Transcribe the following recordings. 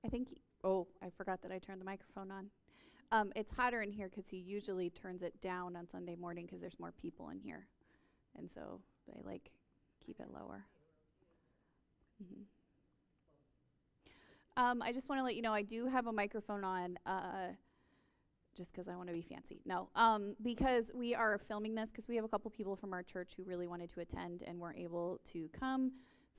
I think, I forgot that I turned the microphone on. It's hotter in here because he usually turns it down on Sunday morning because there's more people in here. And so they keep it lower. Mm-hmm. I just want to let you know I do have a microphone on just because I want to be fancy. No, because we are filming this because we have a couple people from our church who really wanted to attend and weren't able to come.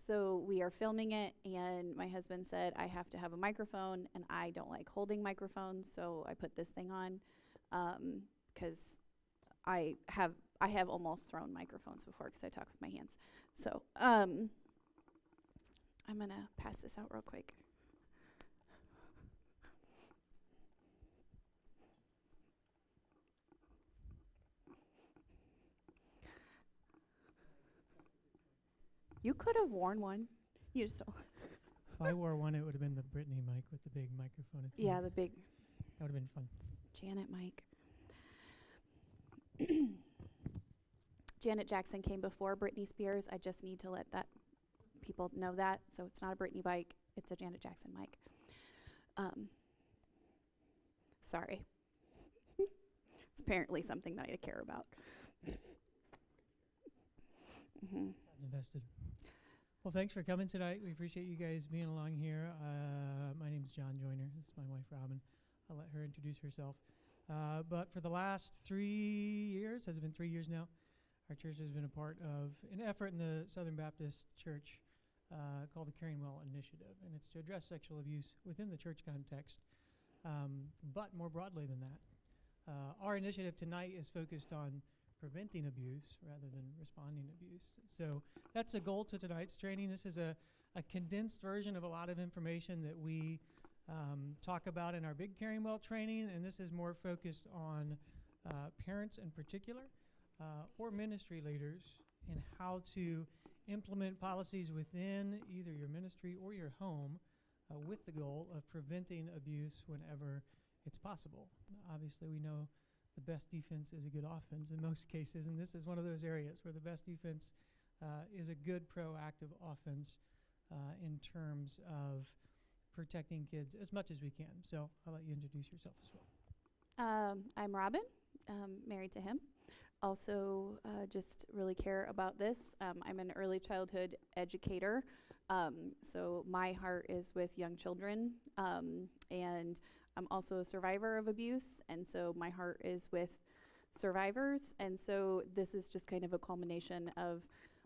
So we are filming it, and my husband said I have to have a microphone, and I don't like holding microphones, so I put this thing on because I have almost thrown microphones before because I talk with my hands. So I'm going to pass this out real quick. You could have worn one. You just don't. If I wore one, it would have been the Brittany mic with the big microphone. Yeah, the big. That would have been fun. Janet mic. Janet Jackson came before Britney Spears. I just need to let that people know that. So it's not a Britney mic. It's a Janet Jackson mic. Sorry. It's apparently something that I care about. Mm-hmm. Invested. Well, thanks for coming tonight. We appreciate you guys being along here. My name's John Joyner. This is my wife, Robin. I'll let her introduce herself. But for the last 3 years, has it been 3 years now? Our church has been a part of an effort in the Southern Baptist Church called the Caring Well Initiative, and it's to address sexual abuse within the church context, but more broadly than that. Our initiative tonight is focused on preventing abuse rather than responding to abuse. So that's the goal to tonight's training. This is a condensed version of a lot of information that we talk about in our big Caring Well training, and this is more focused on parents in particular or ministry leaders and how to implement policies within either your ministry or your home with the goal of preventing abuse whenever it's possible. Obviously, we know the best defense is a good offense in most cases, and this is one of those areas where the best defense is a good proactive offense in terms of protecting kids as much as we can. So I'll let you introduce yourself as well. I'm Robin, married to him. Also, just really care about this. I'm an early childhood educator, so my heart is with young children, and I'm also a survivor of abuse, and so my heart is with survivors, and so this is just kind of a culmination of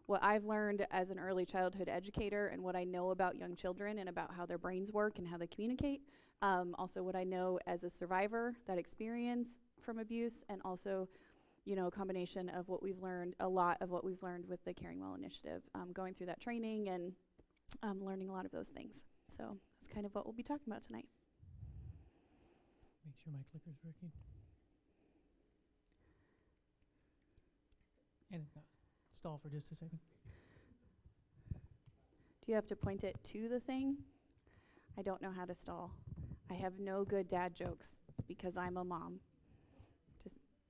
what I've learned as an early childhood educator and what I know about young children and about how their brains work and how they communicate. Also what I know as a survivor, that experience from abuse, and also, you know, a combination of what we've learned, a lot of what we've learned with the Caring Well Initiative, going through that training and learning a lot of those things. So that's kind of what we'll be talking about tonight. Make sure my clicker's working. And it's not. Stall for just a second. Do you have to point it to the thing? I don't know how to stall. I have no good dad jokes because I'm a mom.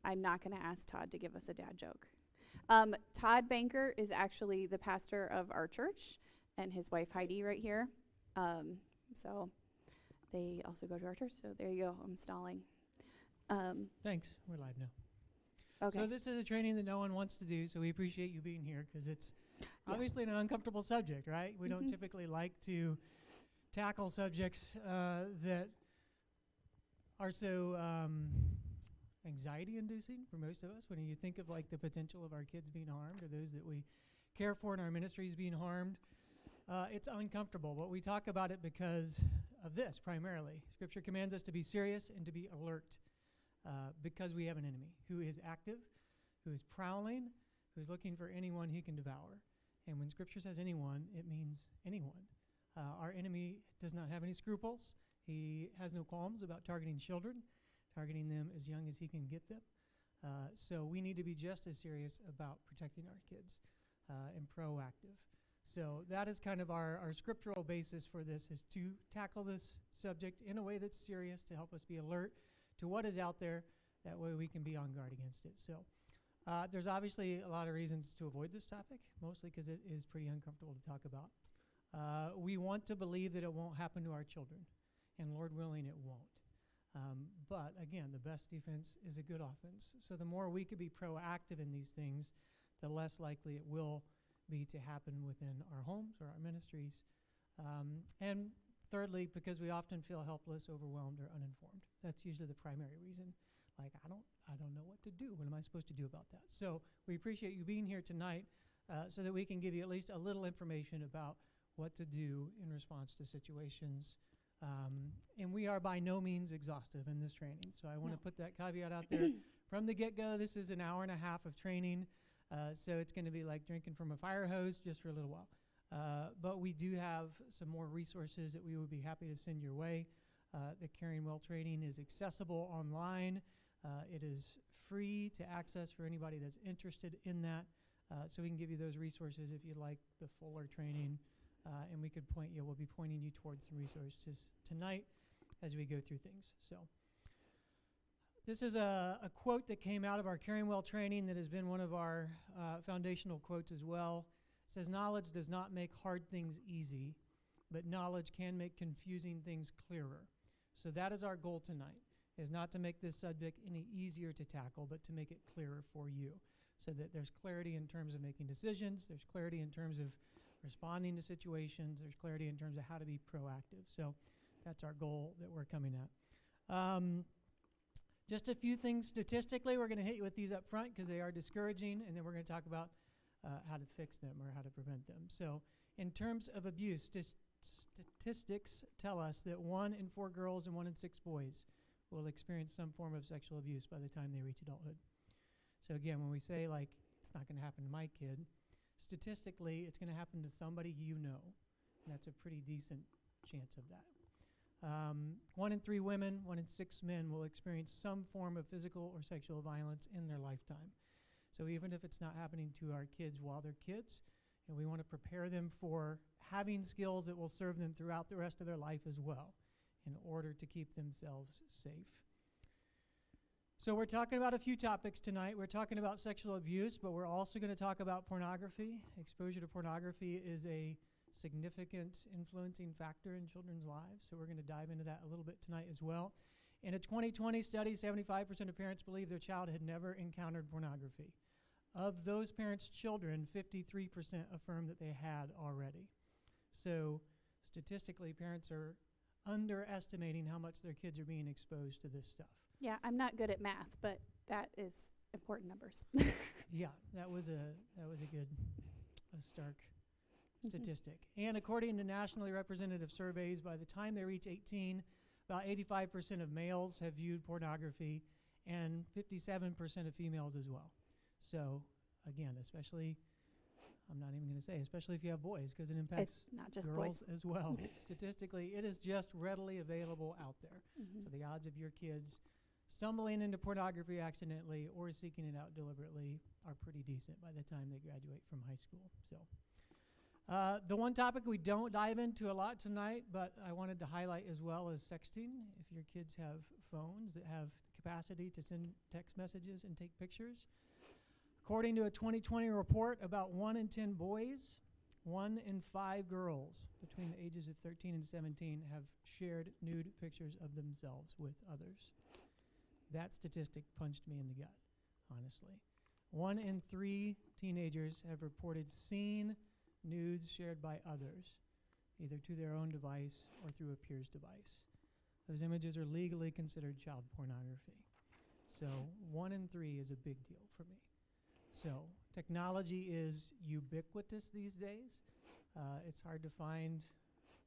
I'm not going to ask Todd to give us a dad joke. Todd Banker is actually the pastor of our church, and his wife Heidi right here. So they also go to our church. So there you go. I'm stalling. Thanks. We're live now. Okay. So this is a training that no one wants to do, so we appreciate you being here because it's obviously an uncomfortable subject, right? We don't typically like to tackle subjects that are so anxiety-inducing for most of us. When you think of like the potential of our kids being harmed or those that we care for in our ministries being harmed, it's uncomfortable. But we talk about it because of this primarily. Scripture commands us to be serious and to be alert because we have an enemy who is active, who is prowling, who's looking for anyone he can devour. And when Scripture says anyone, it means anyone. Our enemy does not have any scruples. He has no qualms about targeting children, targeting them as young as he can get them. So we need to be just as serious about protecting our kids and proactive. So that is kind of our scriptural basis for this, is to tackle this subject in a way that's serious, to help us be alert to what is out there. That way we can be on guard against it. So there's obviously a lot of reasons to avoid this topic, mostly because it is pretty uncomfortable to talk about. We want to believe that it won't happen to our children. and Lord willing, it won't. But again, the best defense is a good offense. So the more we could be proactive in these things, the less likely it will be to happen within our homes or our ministries. And thirdly, because we often feel helpless, overwhelmed, or uninformed. That's usually the primary reason. Like, I don't know what to do. What am I supposed to do about that? So we appreciate you being here tonight so that we can give you at least a little information about what to do in response to situations. And we are by no means exhaustive in this training. So I want to put that caveat out there. From the get-go, this is an hour and a half of training. So it's going to be like drinking from a fire hose just for a little while. But we do have some more resources that we would be happy to send your way. The Caring Well training is accessible online. It is free to access for anybody that's interested in that. So we can give you those resources if you'd like the fuller training. And we could we'll be pointing you towards some resources tonight as we go through things. So this is a quote that came out of our Caring Well training that has been one of our foundational quotes as well. It says, knowledge does not make hard things easy, but knowledge can make confusing things clearer. So that is our goal tonight, is not to make this subject any easier to tackle, but to make it clearer for you so that there's clarity in terms of making decisions, there's clarity in terms of responding to situations, there's clarity in terms of how to be proactive. So that's our goal that we're coming at. Just a few things statistically. We're going to hit you with these up front because they are discouraging, and then we're going to talk about how to fix them or how to prevent them. So in terms of abuse, statistics tell us that 1 in 4 girls and 1 in 6 boys will experience some form of sexual abuse by the time they reach adulthood. So again, when we say, like, it's not going to happen to my kid, statistically, it's going to happen to somebody you know. And that's a pretty decent chance of that. 1 in 3 women, 1 in 6 men will experience some form of physical or sexual violence in their lifetime. So even if it's not happening to our kids while they're kids, and we want to prepare them for having skills that will serve them throughout the rest of their life as well in order to keep themselves safe. So we're talking about a few topics tonight. We're talking about sexual abuse, but we're also going to talk about pornography. Exposure to pornography is a significant influencing factor in children's lives, so we're going to dive into that a little bit tonight as well. In a 2020 study, 75% of parents believe their child had never encountered pornography. Of those parents' children, 53% affirm that they had already. So statistically, parents are underestimating how much their kids are being exposed to this stuff. Yeah, I'm not good at math, but that is important numbers. Yeah, that was a stark statistic. And according to nationally representative surveys, by the time they reach 18, about 85% of males have viewed pornography and 57% of females as well. So again, especially, I'm not even going to say, especially if you have boys, because it impacts It's not just girls boys. as well. Statistically, it is just readily available out there. Mhm. So the odds of your kids stumbling into pornography accidentally or seeking it out deliberately are pretty decent by the time they graduate from high school. So the one topic we don't dive into a lot tonight, but I wanted to highlight as well, is sexting. If your kids have phones that have the capacity to send text messages and take pictures. According to a 2020 report, about 1 in 10 boys, 1 in 5 girls between the ages of 13 and 17 have shared nude pictures of themselves with others. That statistic punched me in the gut, honestly. 1 in 3 teenagers have reported seeing nudes shared by others, either to their own device or through a peer's device. Those images are legally considered child pornography. So 1 in 3 is a big deal for me. So technology is ubiquitous these days. It's hard to find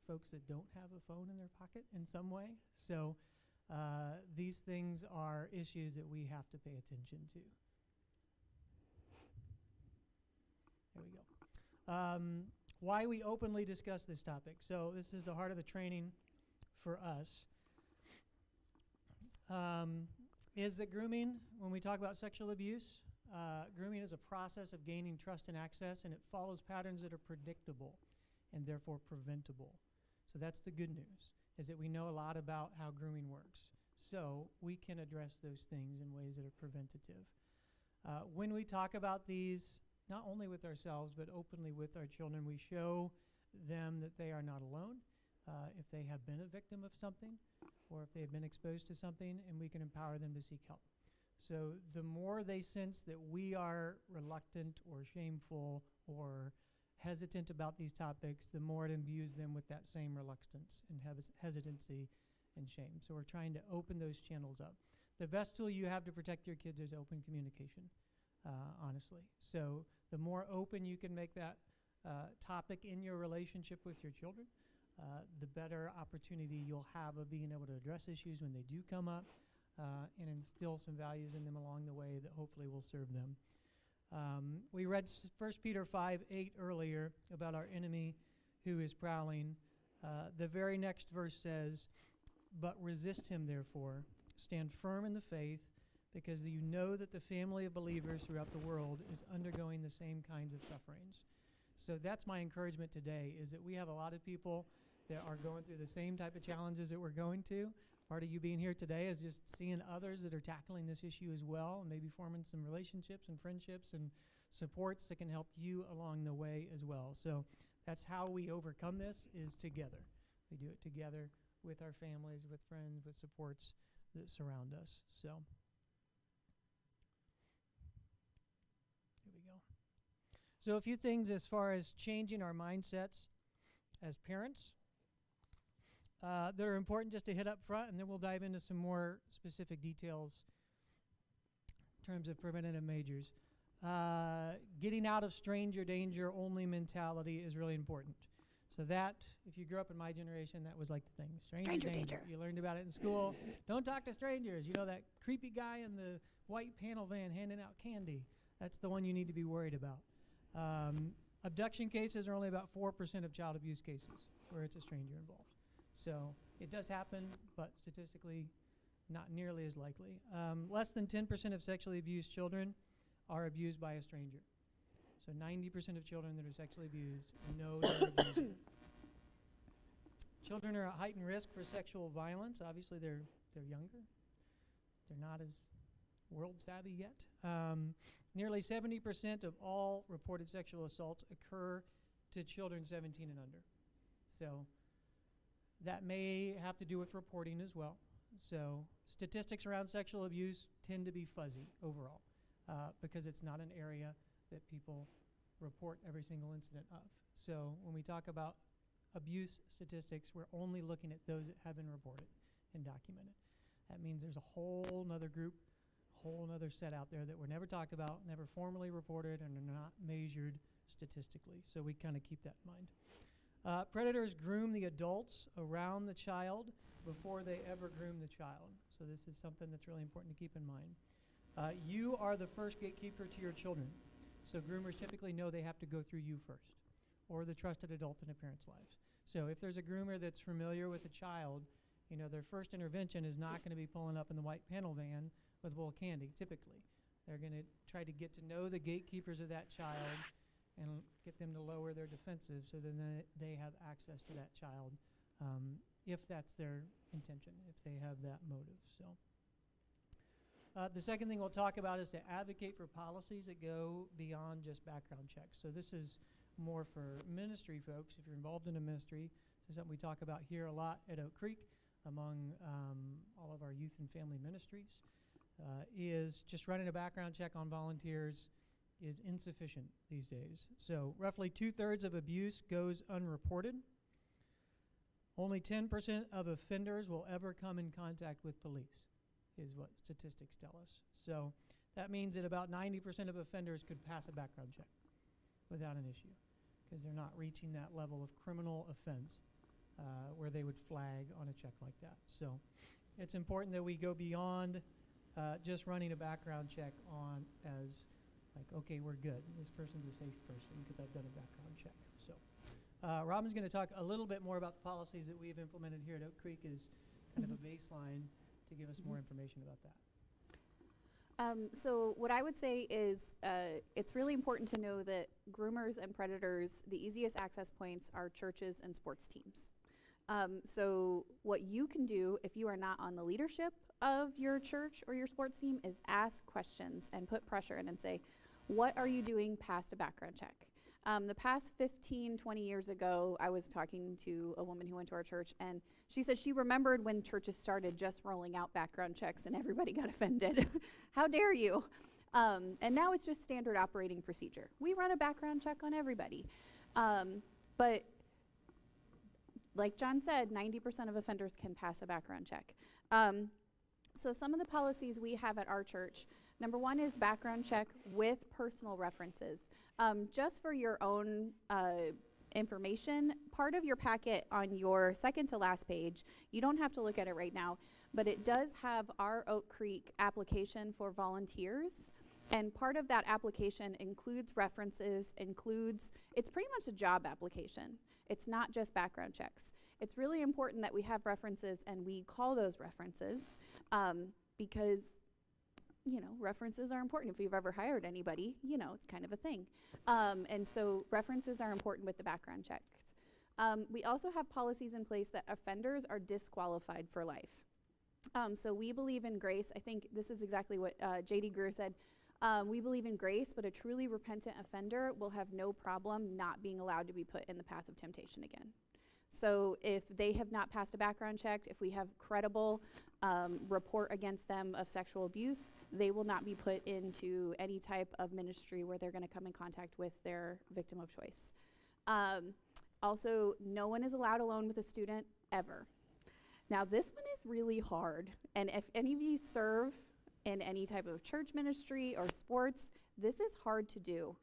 folks that don't have a phone in their pocket in some way. So these things are issues that we have to pay attention to. There we go. Why we openly discuss this topic. So this is the heart of the training for us. Is that grooming, when we talk about sexual abuse, grooming is a process of gaining trust and access, and it follows patterns that are predictable and therefore preventable. So that's the good news, is that we know a lot about how grooming works. So we can address those things in ways that are preventative. When we talk about these, not only with ourselves, but openly with our children, we show them that they are not alone. if they have been a victim of something or if they have been exposed to something, and we can empower them to seek help. So the more they sense that we are reluctant or shameful or hesitant about these topics, the more it imbues them with that same reluctance and hesitancy and shame. So we're trying to open those channels up. The best tool you have to protect your kids is open communication, honestly. So the more open you can make that topic in your relationship with your children, the better opportunity you'll have of being able to address issues when they do come up, and instill some values in them along the way that hopefully will serve them. We read 1 Peter 5:8 earlier about our enemy who is prowling. The very next verse says, "But resist him, therefore. Stand firm in the faith, because you know that the family of believers throughout the world is undergoing the same kinds of sufferings." So that's my encouragement today, is that we have a lot of people that are going through the same type of challenges that we're going to. Part of you being here today is just seeing others that are tackling this issue as well, and maybe forming some relationships and friendships and supports that can help you along the way as well. So that's how we overcome this, is together. We do it together with our families, with friends, with supports that surround us. So here we go. So a few things as far as changing our mindsets as parents that are important just to hit up front, and then we'll dive into some more specific details in terms of preventative measures. Getting out of stranger danger only mentality is really important. So that, if you grew up in my generation, that was like the thing. Stranger danger. You learned about it in school. Don't talk to strangers. You know, that creepy guy in the white panel van handing out candy. That's the one you need to be worried about. Abduction cases are only about 4% of child abuse cases where it's a stranger involved. So it does happen, but statistically not nearly as likely. Less than 10% of sexually abused children are abused by a stranger. So 90% of children that are sexually abused know their abuser. Children are at heightened risk for sexual violence. Obviously, they're younger. They're not as world savvy yet. Nearly 70% of all reported sexual assaults occur to children 17 and under. So that may have to do with reporting as well. So statistics around sexual abuse tend to be fuzzy overall, because it's not an area that people report every single incident of. So when we talk about abuse statistics, we're only looking at those that have been reported and documented. That means there's a whole nother group, whole nother set out there that were never talked about, never formally reported, and are not measured statistically. So we kind of keep that in mind. Predators groom the adults around the child before they ever groom the child. So this is something that's really important to keep in mind. You are the first gatekeeper to your children. So groomers typically know they have to go through you first, or the trusted adult in a parent's lives. So if there's a groomer that's familiar with a child, you know, their first intervention is not going to be pulling up in the white panel van with a bowl of candy, typically. They're going to try to get to know the gatekeepers of that child and get them to lower their defenses, so then they have access to that child, if that's their intention, if they have that motive. So the second thing we'll talk about is to advocate for policies that go beyond just background checks. So this is more for ministry folks. If you're involved in a ministry, this is something we talk about here a lot at Oak Creek among all of our youth and family ministries, is just running a background check on volunteers is insufficient these days. So roughly 2/3 of abuse goes unreported. Only 10% of offenders will ever come in contact with police, is what statistics tell us. So that means that about 90% of offenders could pass a background check without an issue, because they're not reaching that level of criminal offense where they would flag on a check like that. So it's important that we go beyond just running a background check on as like, okay, we're good. This person's a safe person because I've done a background check. So Robin's going to talk a little bit more about the policies that we've implemented here at Oak Creek as kind of a baseline to give us more information about that. So what I would say is it's really important to know that groomers and predators, the easiest access points are churches and sports teams. So what you can do if you are not on the leadership of your church or your sports team is ask questions and put pressure in and say, what are you doing past a background check? The past 15, 20 years ago, I was talking to a woman who went to our church, and she said she remembered when churches started just rolling out background checks, and everybody got offended. How dare you? And now it's just standard operating procedure. We run a background check on everybody. But like John said, 90% of offenders can pass a background check. So some of the policies we have at our church, number one is background check with personal references. Just for your own information, part of your packet on your second to last page, you don't have to look at it right now, but it does have our Oak Creek application for volunteers. And part of that application includes references, it's pretty much a job application. It's not just background checks. It's really important that we have references and we call those references because, you know, references are important. If you've ever hired anybody, you know, it's kind of a thing. And so references are important with the background checks. We also have policies in place that offenders are disqualified for life. So we believe in grace. I think this is exactly what J.D. Greer said. We believe in grace, but a truly repentant offender will have no problem not being allowed to be put in the path of temptation again. So if they have not passed a background check, if we have credible report against them of sexual abuse, they will not be put into any type of ministry where they're going to come in contact with their victim of choice. Also, no one is allowed alone with a student ever. Now, this one is really hard, and if any of you serve in any type of church ministry or sports, this is hard to do.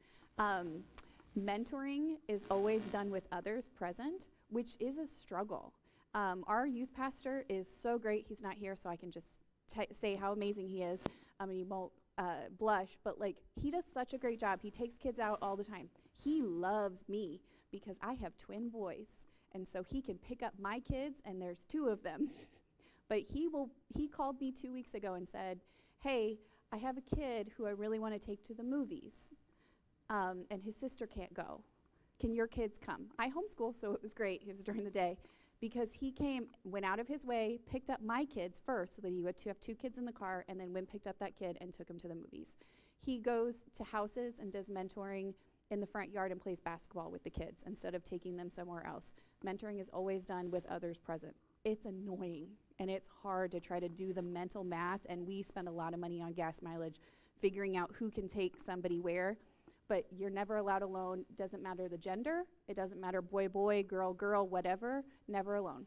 Mentoring is always done with others present, which is a struggle. Our youth pastor is so great. He's not here, so I can just say how amazing he is. He won't blush, but like he does such a great job. He takes kids out all the time. He loves me because I have twin boys, and so he can pick up my kids, and there's two of them. But he called me 2 weeks ago and said, hey, I have a kid who I really want to take to the movies, and his sister can't go. Can your kids come? I homeschool, so it was great. It was during the day. Because he went out of his way, picked up my kids first so that he would have two kids in the car, and then picked up that kid and took him to the movies. He goes to houses and does mentoring in the front yard and plays basketball with the kids instead of taking them somewhere else. Mentoring is always done with others present. It's annoying, and it's hard to try to do the mental math, and we spend a lot of money on gas mileage figuring out who can take somebody where. But you're never allowed alone. Doesn't matter the gender. It doesn't matter boy, boy, girl, girl, whatever. Never alone.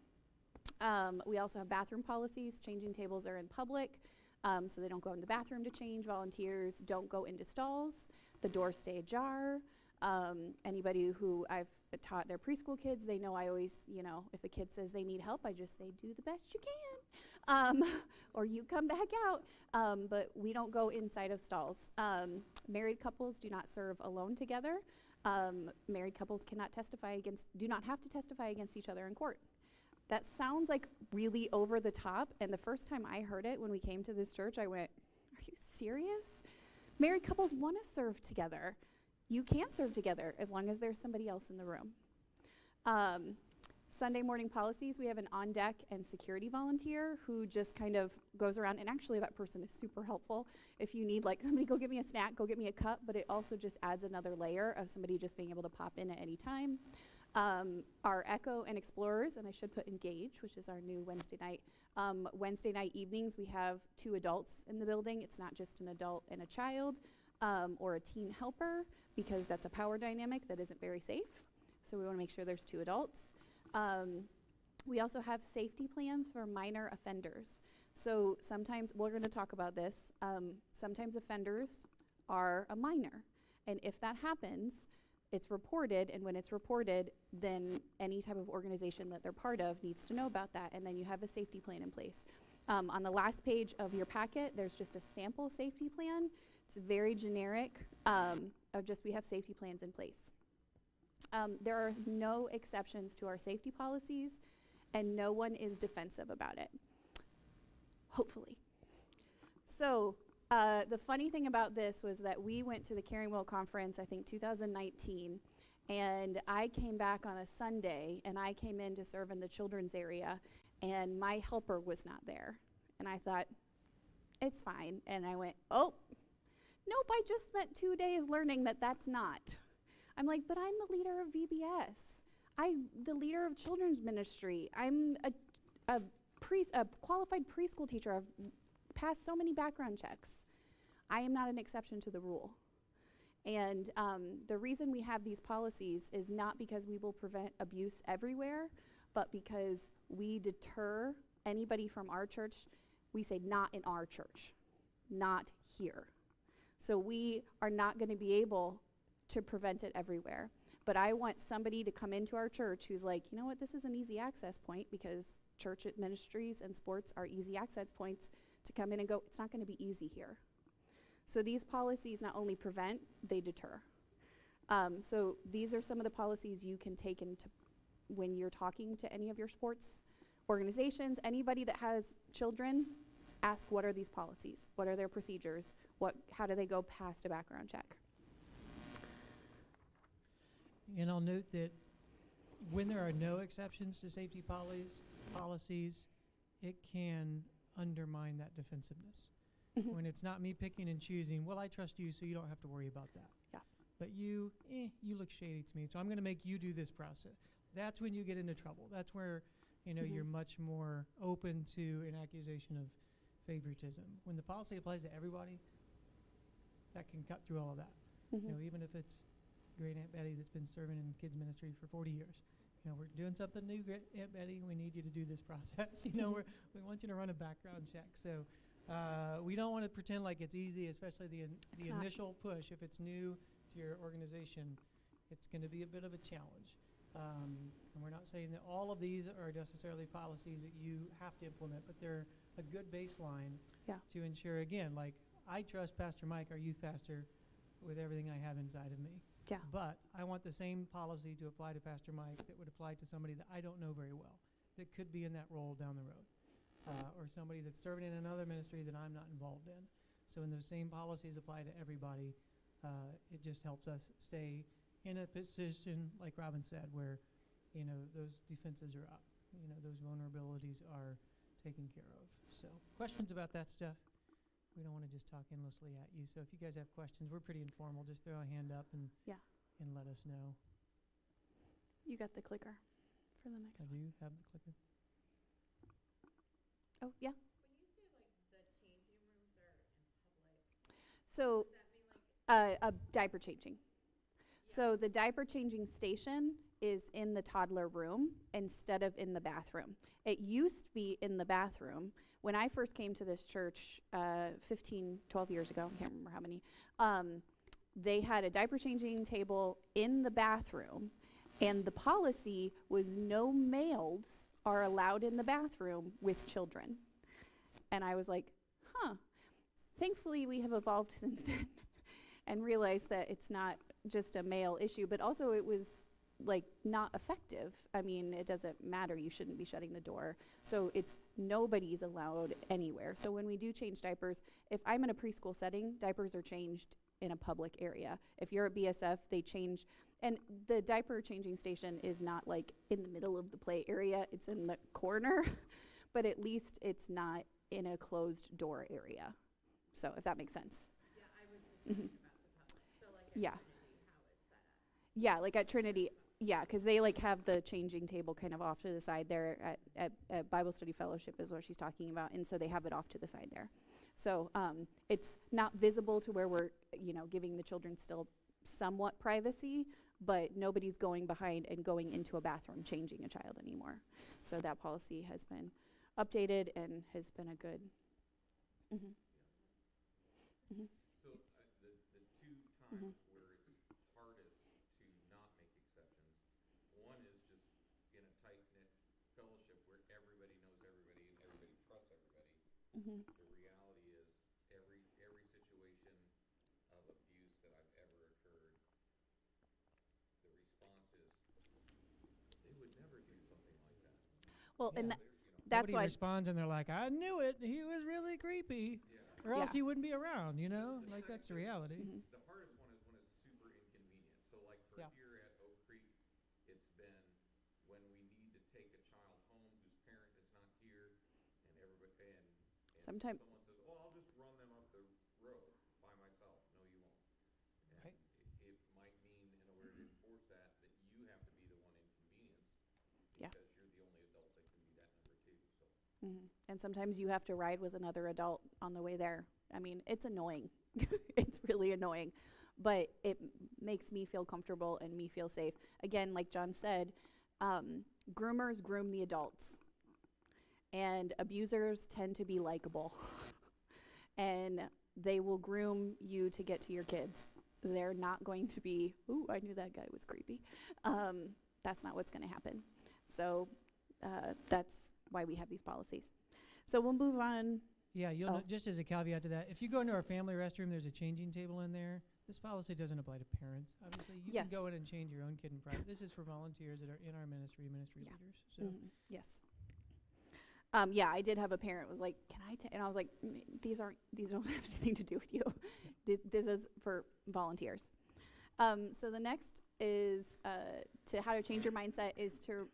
We also have bathroom policies. Changing tables are in public, so they don't go in the bathroom to change. Volunteers don't go into stalls. The doors stay ajar. Anybody who I've taught their preschool kids, they know I always, you know, if a kid says they need help, I just say, do the best you can, or you come back out. But we don't go inside of stalls. Married couples do not serve alone together. Married couples do not have to testify against each other in court. That sounds like really over the top, and the first time I heard it when we came to this church, I went, are you serious? Married couples want to serve together. You can serve together as long as there's somebody else in the room. Sunday morning policies, we have an on-deck and security volunteer who just kind of goes around, and actually that person is super helpful. If you need, like, somebody go get me a snack, go get me a cup, but it also just adds another layer of somebody just being able to pop in at any time. Our Echo and Explorers, and I should put Engage, which is our new Wednesday night. Wednesday night evenings, we have 2 adults in the building. It's not just an adult and a child or a teen helper, because that's a power dynamic that isn't very safe. So we want to make sure there's 2 adults. We also have safety plans for minor offenders. So sometimes, we're going to talk about this, sometimes offenders are a minor. And if that happens, it's reported, and when it's reported, then any type of organization that they're part of needs to know about that, and then you have a safety plan in place. On the last page of your packet, there's just a sample safety plan. It's very generic, of just we have safety plans in place. There are no exceptions to our safety policies, and no one is defensive about it, hopefully. So the funny thing about this was that we went to the Caring Well Conference, I think 2019, and I came back on a Sunday, and I came in to serve in the children's area, and my helper was not there. And I thought, it's fine. And I went, oh, nope, I just spent 2 days learning that that's not. I'm like, but I'm the leader of VBS. The leader of children's ministry. I'm a qualified preschool teacher. I've passed so many background checks. I am not an exception to the rule. And the reason we have these policies is not because we will prevent abuse everywhere, but because we deter anybody from our church. We say, not in our church, not here. So we are not going to be able to prevent it everywhere. But I want somebody to come into our church who's like, you know what, this is an easy access point, because church ministries and sports are easy access points to come in and go, it's not going to be easy here. So these policies not only prevent, they deter. So these are some of the policies you can take into when you're talking to any of your sports organizations. Anybody that has children, ask, what are these policies? What are their procedures? How do they go past a background check? And I'll note that when there are no exceptions to safety policies, it can undermine that defensiveness. When it's not me picking and choosing, well, I trust you, so you don't have to worry about that. Yeah. But you look shady to me, so I'm going to make you do this process. That's when you get into trouble. That's where, you're much more open to an accusation of favoritism. When the policy applies to everybody, that can cut through all of that. Even if it's great Aunt Betty that's been serving in kids ministry for 40 years. We're doing something new, great Aunt Betty. We need you to do this process. We want you to run a background check. So we don't want to pretend like it's easy, especially the initial push. If it's new to your organization, it's going to be a bit of a challenge. And we're not saying that all of these are necessarily policies that you have to implement, but they're a good baseline to ensure, again, like, I trust Pastor Mike, our youth pastor, with everything I have inside of me. Yeah. But I want the same policy to apply to Pastor Mike that would apply to somebody that I don't know very well, that could be in that role down the road, or somebody that's serving in another ministry that I'm not involved in. So when those same policies apply to everybody, it just helps us stay in a position, like Robin said, where, those defenses are up. Those vulnerabilities are taken care of. So questions about that stuff? We don't want to just talk endlessly at you. So if you guys have questions, we're pretty informal. Just throw a hand up and let us know. You got the clicker for the next I one. do have the clicker. Oh, yeah. When you say like the changing rooms are in public, So does that mean like a diaper changing. So the diaper changing station is in the toddler room instead of in the bathroom. It used to be in the bathroom. When I first came to this church 12 years ago, I can't remember how many, they had a diaper changing table in the bathroom, and the policy was no males are allowed in the bathroom with children. And I was like, thankfully we have evolved since then and realized that it's not just a male issue, but also it was like not effective. I mean, it doesn't matter. You shouldn't be shutting the door. So it's nobody's allowed anywhere. So when we do change diapers, if I'm in a preschool setting, diapers are changed in a public area. If you're at BSF, they change. And the diaper changing station is not like in the middle of the play area. It's in the corner, but at least it's not in a closed door area. So if that makes sense. yeah, I was just thinking about the public. So like at Yeah. Trinity, how it's set up. Yeah, like at Trinity, yeah, because they like have the changing table kind of off to the side there at Bible Study Fellowship is what she's talking about, and so they have it off to the side there. So it's not visible to where we're, giving the children still somewhat privacy, but nobody's going behind and going into a bathroom changing a child anymore. So that policy has been updated and has been a good. Mm-hmm. Mm-hmm. So the two times Mhm. where it's hardest to not make exceptions, one is just in a tight-knit fellowship where everybody knows everybody and everybody trusts everybody. Mm-hmm. The reality is every situation of abuse that I've ever occurred, the response is, they would never do something like that. Well, Yeah. and They're, that's Nobody why. responds and they're like, I knew it. He was really creepy. yeah. Or else Yeah. he wouldn't be around, Like, that's the reality. Mhm. The hardest one is when it's super inconvenient. So like for Yeah. here at Oak Creek, it's been when we need to take a child home whose parent is not here and everybody, and Sometime- someone says, oh, I'll just run them up the road by myself. No, you won't. And Right. it might mean in order to And sometimes you have to ride with another adult on the way there. I mean, it's annoying. It's really annoying. But it makes me feel comfortable and me feel safe. Again, like John said, groomers groom the adults. And abusers tend to be likable. And they will groom you to get to your kids. They're not going to be, ooh, I knew that guy was creepy. That's not what's going to happen. So that's why we have these policies. So we'll move on. Yeah, you'll Oh. know, just as a caveat to that, if you go into our family restroom, there's a changing table in there. This policy doesn't apply to parents. Obviously, you Yes. can go in and change your own kid in private. This is for volunteers that are in our ministry, ministry Yeah. leaders. So Yes. Yeah, I did have a parent was like, "Can I?" And I was like, "These don't have anything to do with you. This is for volunteers." So the next is to how to change your mindset is to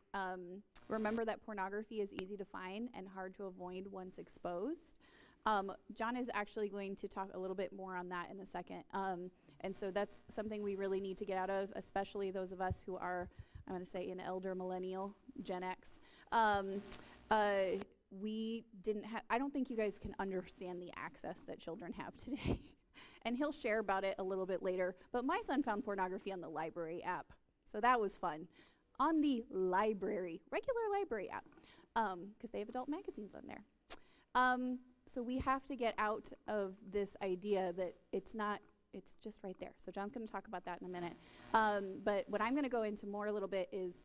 remember that pornography is easy to find and hard to avoid once exposed. John is actually going to talk a little bit more on that in a second. And so that's something we really need to get out of, especially those of us who are, I'm going to say, an elder millennial, Gen X. We didn't have, I don't think you guys can understand the access that children have today. And he'll share about it a little bit later. But my son found pornography on the library app. So that was fun. On the regular library app, because they have adult magazines on there. So we have to get out of this idea that it's just right there. So John's going to talk about that in a minute. But what I'm going to go into more a little bit is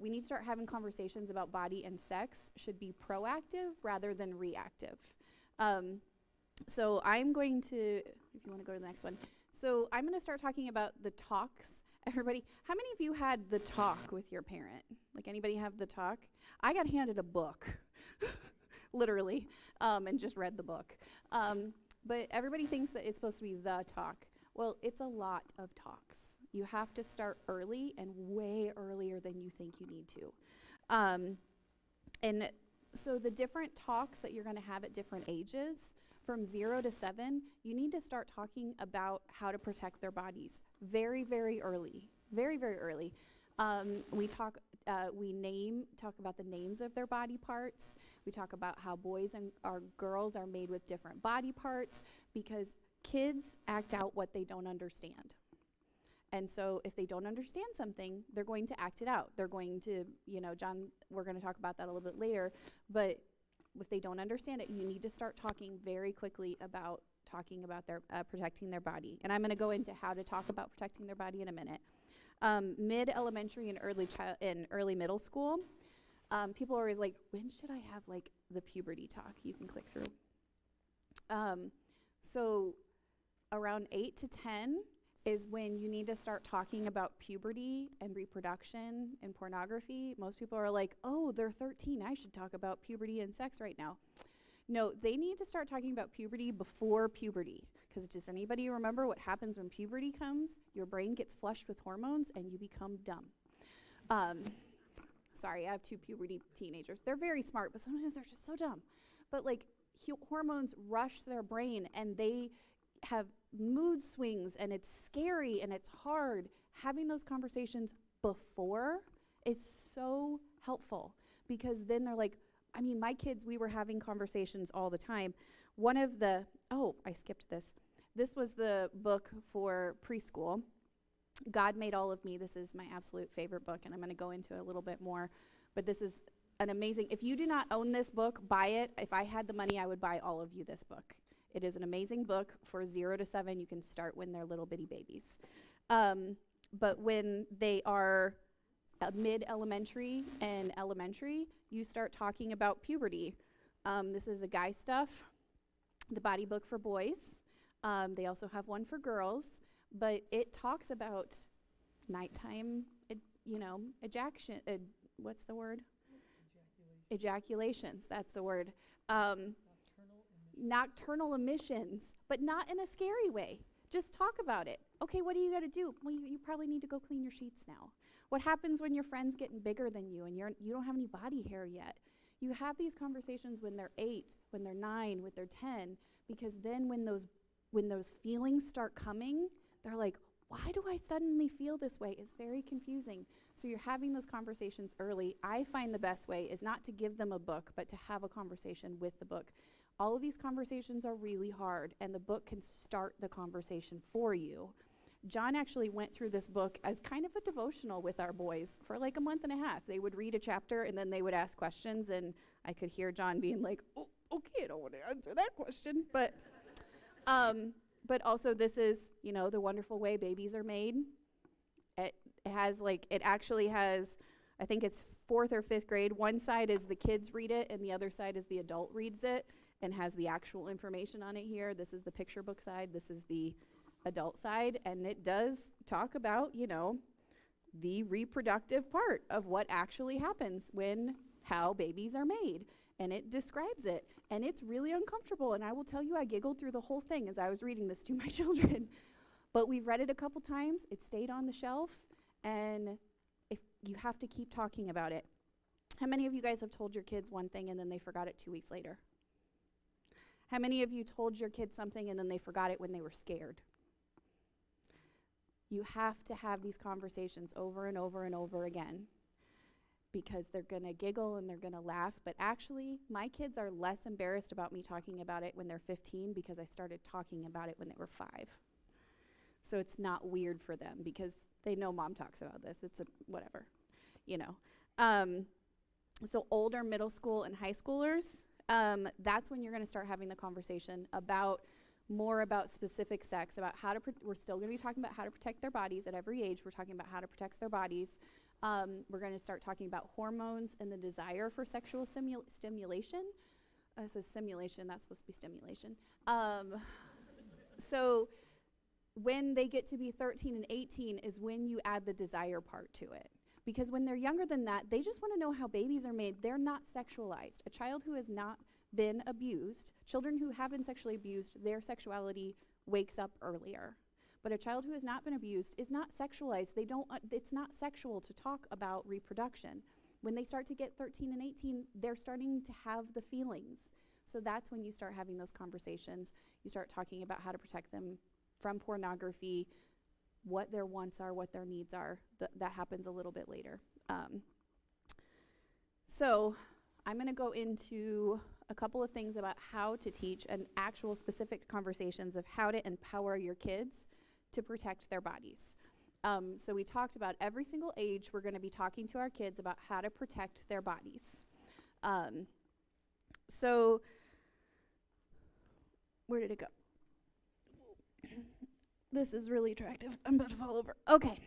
we need to start having conversations about body and sex should be proactive rather than reactive. So I'm going to, if you want to go to the next one. So I'm going to start talking about the talks. Everybody, how many of you had the talk with your parent? Like, anybody have the talk? I got handed a book, literally, and just read the book. But everybody thinks that it's supposed to be the talk. Well, it's a lot of talks. You have to start early and way earlier than you think you need to. And so the different talks that you're going to have at different ages, from 0 to 7, you need to start talking about how to protect their bodies very, very early. Very, very early. We talk about the names of their body parts. We talk about how boys and girls are made with different body parts because kids act out what they don't understand. And so if they don't understand something, they're going to act it out. They're going to, John, we're going to talk about that a little bit later, but if they don't understand it, you need to start talking very quickly about talking about their protecting their body. And I'm going to go into how to talk about protecting their body in a minute. Mid-elementary and early middle school, people are always like, when should I have like the puberty talk? You can click through. So around 8 to 10 is when you need to start talking about puberty and reproduction and pornography. Most people are like, oh, they're 13. I should talk about puberty and sex right now. No, they need to start talking about puberty before puberty. Because does anybody remember what happens when puberty comes? Your brain gets flushed with hormones and you become dumb. Sorry, I have 2 puberty teenagers. They're very smart, but sometimes they're just so dumb. But like hormones rush their brain and they have mood swings and it's scary and it's hard. Having those conversations before is so helpful because then they're like, I mean, my kids, we were having conversations all the time. One of the, I skipped this. This was the book for preschool. God Made All of Me. This is my absolute favorite book, and I'm going to go into it a little bit more. But this is an amazing, if you do not own this book, buy it. If I had the money, I would buy all of you this book. It is an amazing book for 0 to 7. You can start when they're little bitty babies. But when they are mid-elementary and elementary, you start talking about puberty. This is a guy stuff, the body book for boys. They also have one for girls, but it talks about nighttime, ejaculation. What's the word? Ejaculations, that's the word. Nocturnal emissions, but not in a scary way. Just talk about it. Okay, what do you got to do? Well, you probably need to go clean your sheets now. What happens when your friend's getting bigger than you and you don't have any body hair yet? You have these conversations when they're 8, when they're 9, when they're 10, because then when those feelings start coming, they're like, why do I suddenly feel this way? It's very confusing. So you're having those conversations early. I find the best way is not to give them a book, but to have a conversation with the book. All of these conversations are really hard, and the book can start the conversation for you. John actually went through this book as kind of a devotional with our boys for like a month and a half. They would read a chapter, and then they would ask questions, and I could hear John being like, oh, okay, I don't want to answer that question. But also this is, you know, the wonderful way babies are made. It actually has, I think it's 4th or 5th grade. One side is the kids read it, and the other side is the adult reads it and has the actual information on it here. This is the picture book side. This is the adult side, and it does talk about, you know, the reproductive part of what actually happens how babies are made, and it describes it, and it's really uncomfortable, and I will tell you, I giggled through the whole thing as I was reading this to my children. But we've read it a couple times, it stayed on the shelf, and if you have to keep talking about it. How many of you guys have told your kids one thing and then they forgot it 2 weeks later? How many of you told your kids something and then they forgot it when they were scared? You have to have these conversations over and over and over again, because they're going to giggle and they're going to laugh. But actually, my kids are less embarrassed about me talking about it when they're 15 because I started talking about it when they were 5. So it's not weird for them because they know mom talks about this. It's a whatever, you know. So older middle school and high schoolers, that's when you're going to start having the conversation about more about specific sex, about how to, we're still going to be talking about how to protect their bodies at every age. We're talking about how to protect their bodies. We're going to start talking about hormones and the desire for sexual stimulation. It says simulation, that's supposed to be stimulation. So when they get to be 13 and 18 is when you add the desire part to it. Because when they're younger than that, they just want to know how babies are made. They're not sexualized. A child who has not been abused, children who have been sexually abused, their sexuality wakes up earlier. But a child who has not been abused is not sexualized. They don't, it's not sexual to talk about reproduction. When they start to get 13 and 18, they're starting to have the feelings. So that's when you start having those conversations. You start talking about how to protect them from pornography, what their wants are, what their needs are. That happens a little bit later. So I'm going to go into a couple of things about how to teach and actual specific conversations of how to empower your kids to protect their bodies. So we talked about every single age, we're going to be talking to our kids about how to protect their bodies. So where did it go? This is really attractive. I'm about to fall over. Okay,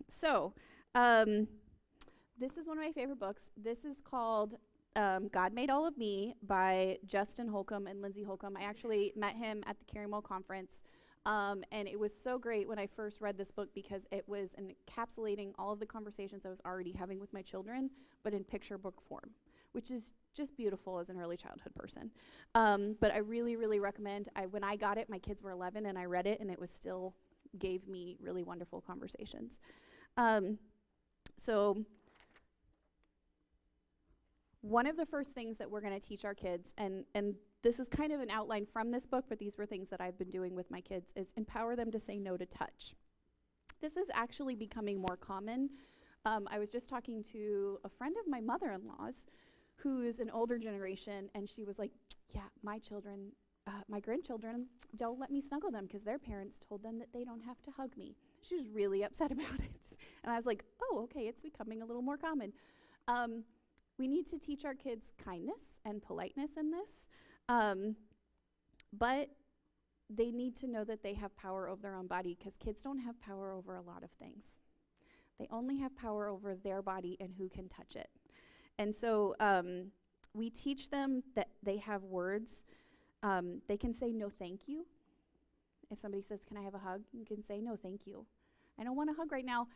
so this is one of my favorite books. This is called God Made All of Me by Justin Holcomb and Lindsay Holcomb. I actually met him at the Carrymore conference, and it was so great when I first read this book because it was encapsulating all of the conversations I was already having with my children, but in picture book form, which is just beautiful as an early childhood person. But I really, really recommend. When I got it, my kids were 11, and I read it, and it was still gave me really wonderful conversations. So one of the first things that we're going to teach our kids, and this is kind of an outline from this book, but these were things that I've been doing with my kids, is empower them to say no to touch. This is actually becoming more common. I was just talking to a friend of my mother-in-law's who's an older generation, and she was like, yeah, my grandchildren don't let me snuggle them because their parents told them that they don't have to hug me. She was really upset about it. And I was like, oh, okay, it's becoming a little more common. We need to teach our kids kindness and politeness in this, but they need to know that they have power over their own body because kids don't have power over a lot of things. They only have power over their body and who can touch it. And so we teach them that they have words. They can say no thank you. If somebody says, can I have a hug? You can say no thank you. I don't want a hug right now.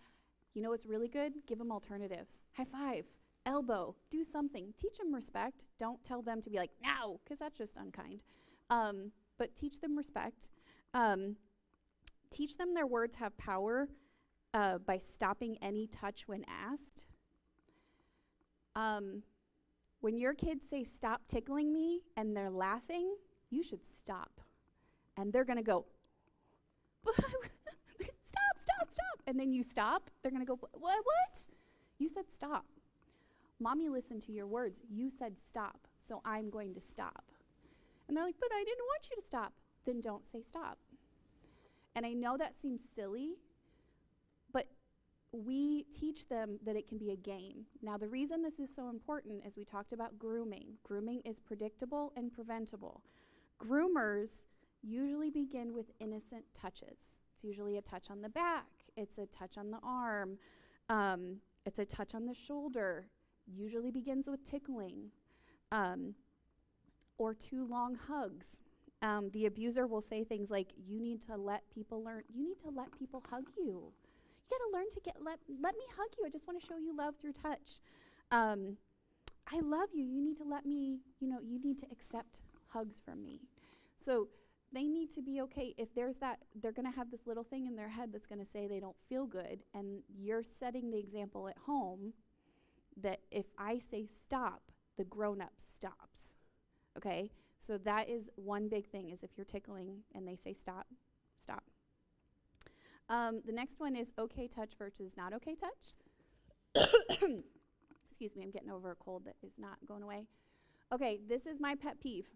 You know what's really good? Give them alternatives. High five, elbow, do something. Teach them respect. Don't tell them to be like, no, because that's just unkind. But teach them respect. Teach them their words have power by stopping any touch when asked. When your kids say, stop tickling me, and they're laughing, you should stop. And they're going to go, stop, and then you stop, they're going to go, what? You said stop. Mommy listened to your words. You said stop, so I'm going to stop. And they're like, but I didn't want you to stop. Then don't say stop. And I know that seems silly, but we teach them that it can be a game. Now, the reason this is so important is we talked about grooming. Grooming is predictable and preventable. Groomers usually begin with innocent touches. It's usually a touch on the back. It's a touch on the arm. It's a touch on the shoulder. Usually begins with tickling or 2 long hugs. The abuser will say things like, you need to let people learn. You need to let people hug you. You got to learn to let me hug you. I just want to show you love through touch. I love you. You need to let me, you need to accept hugs from me. So they need to be okay. If there's that, they're going to have this little thing in their head that's going to say they don't feel good. And you're setting the example at home that if I say stop, the grown-up stops. Okay? So that is one big thing, is if you're tickling and they say stop, stop. The next one is okay touch versus not okay touch. Excuse me, I'm getting over a cold that is not going away. Okay, this is my pet peeve.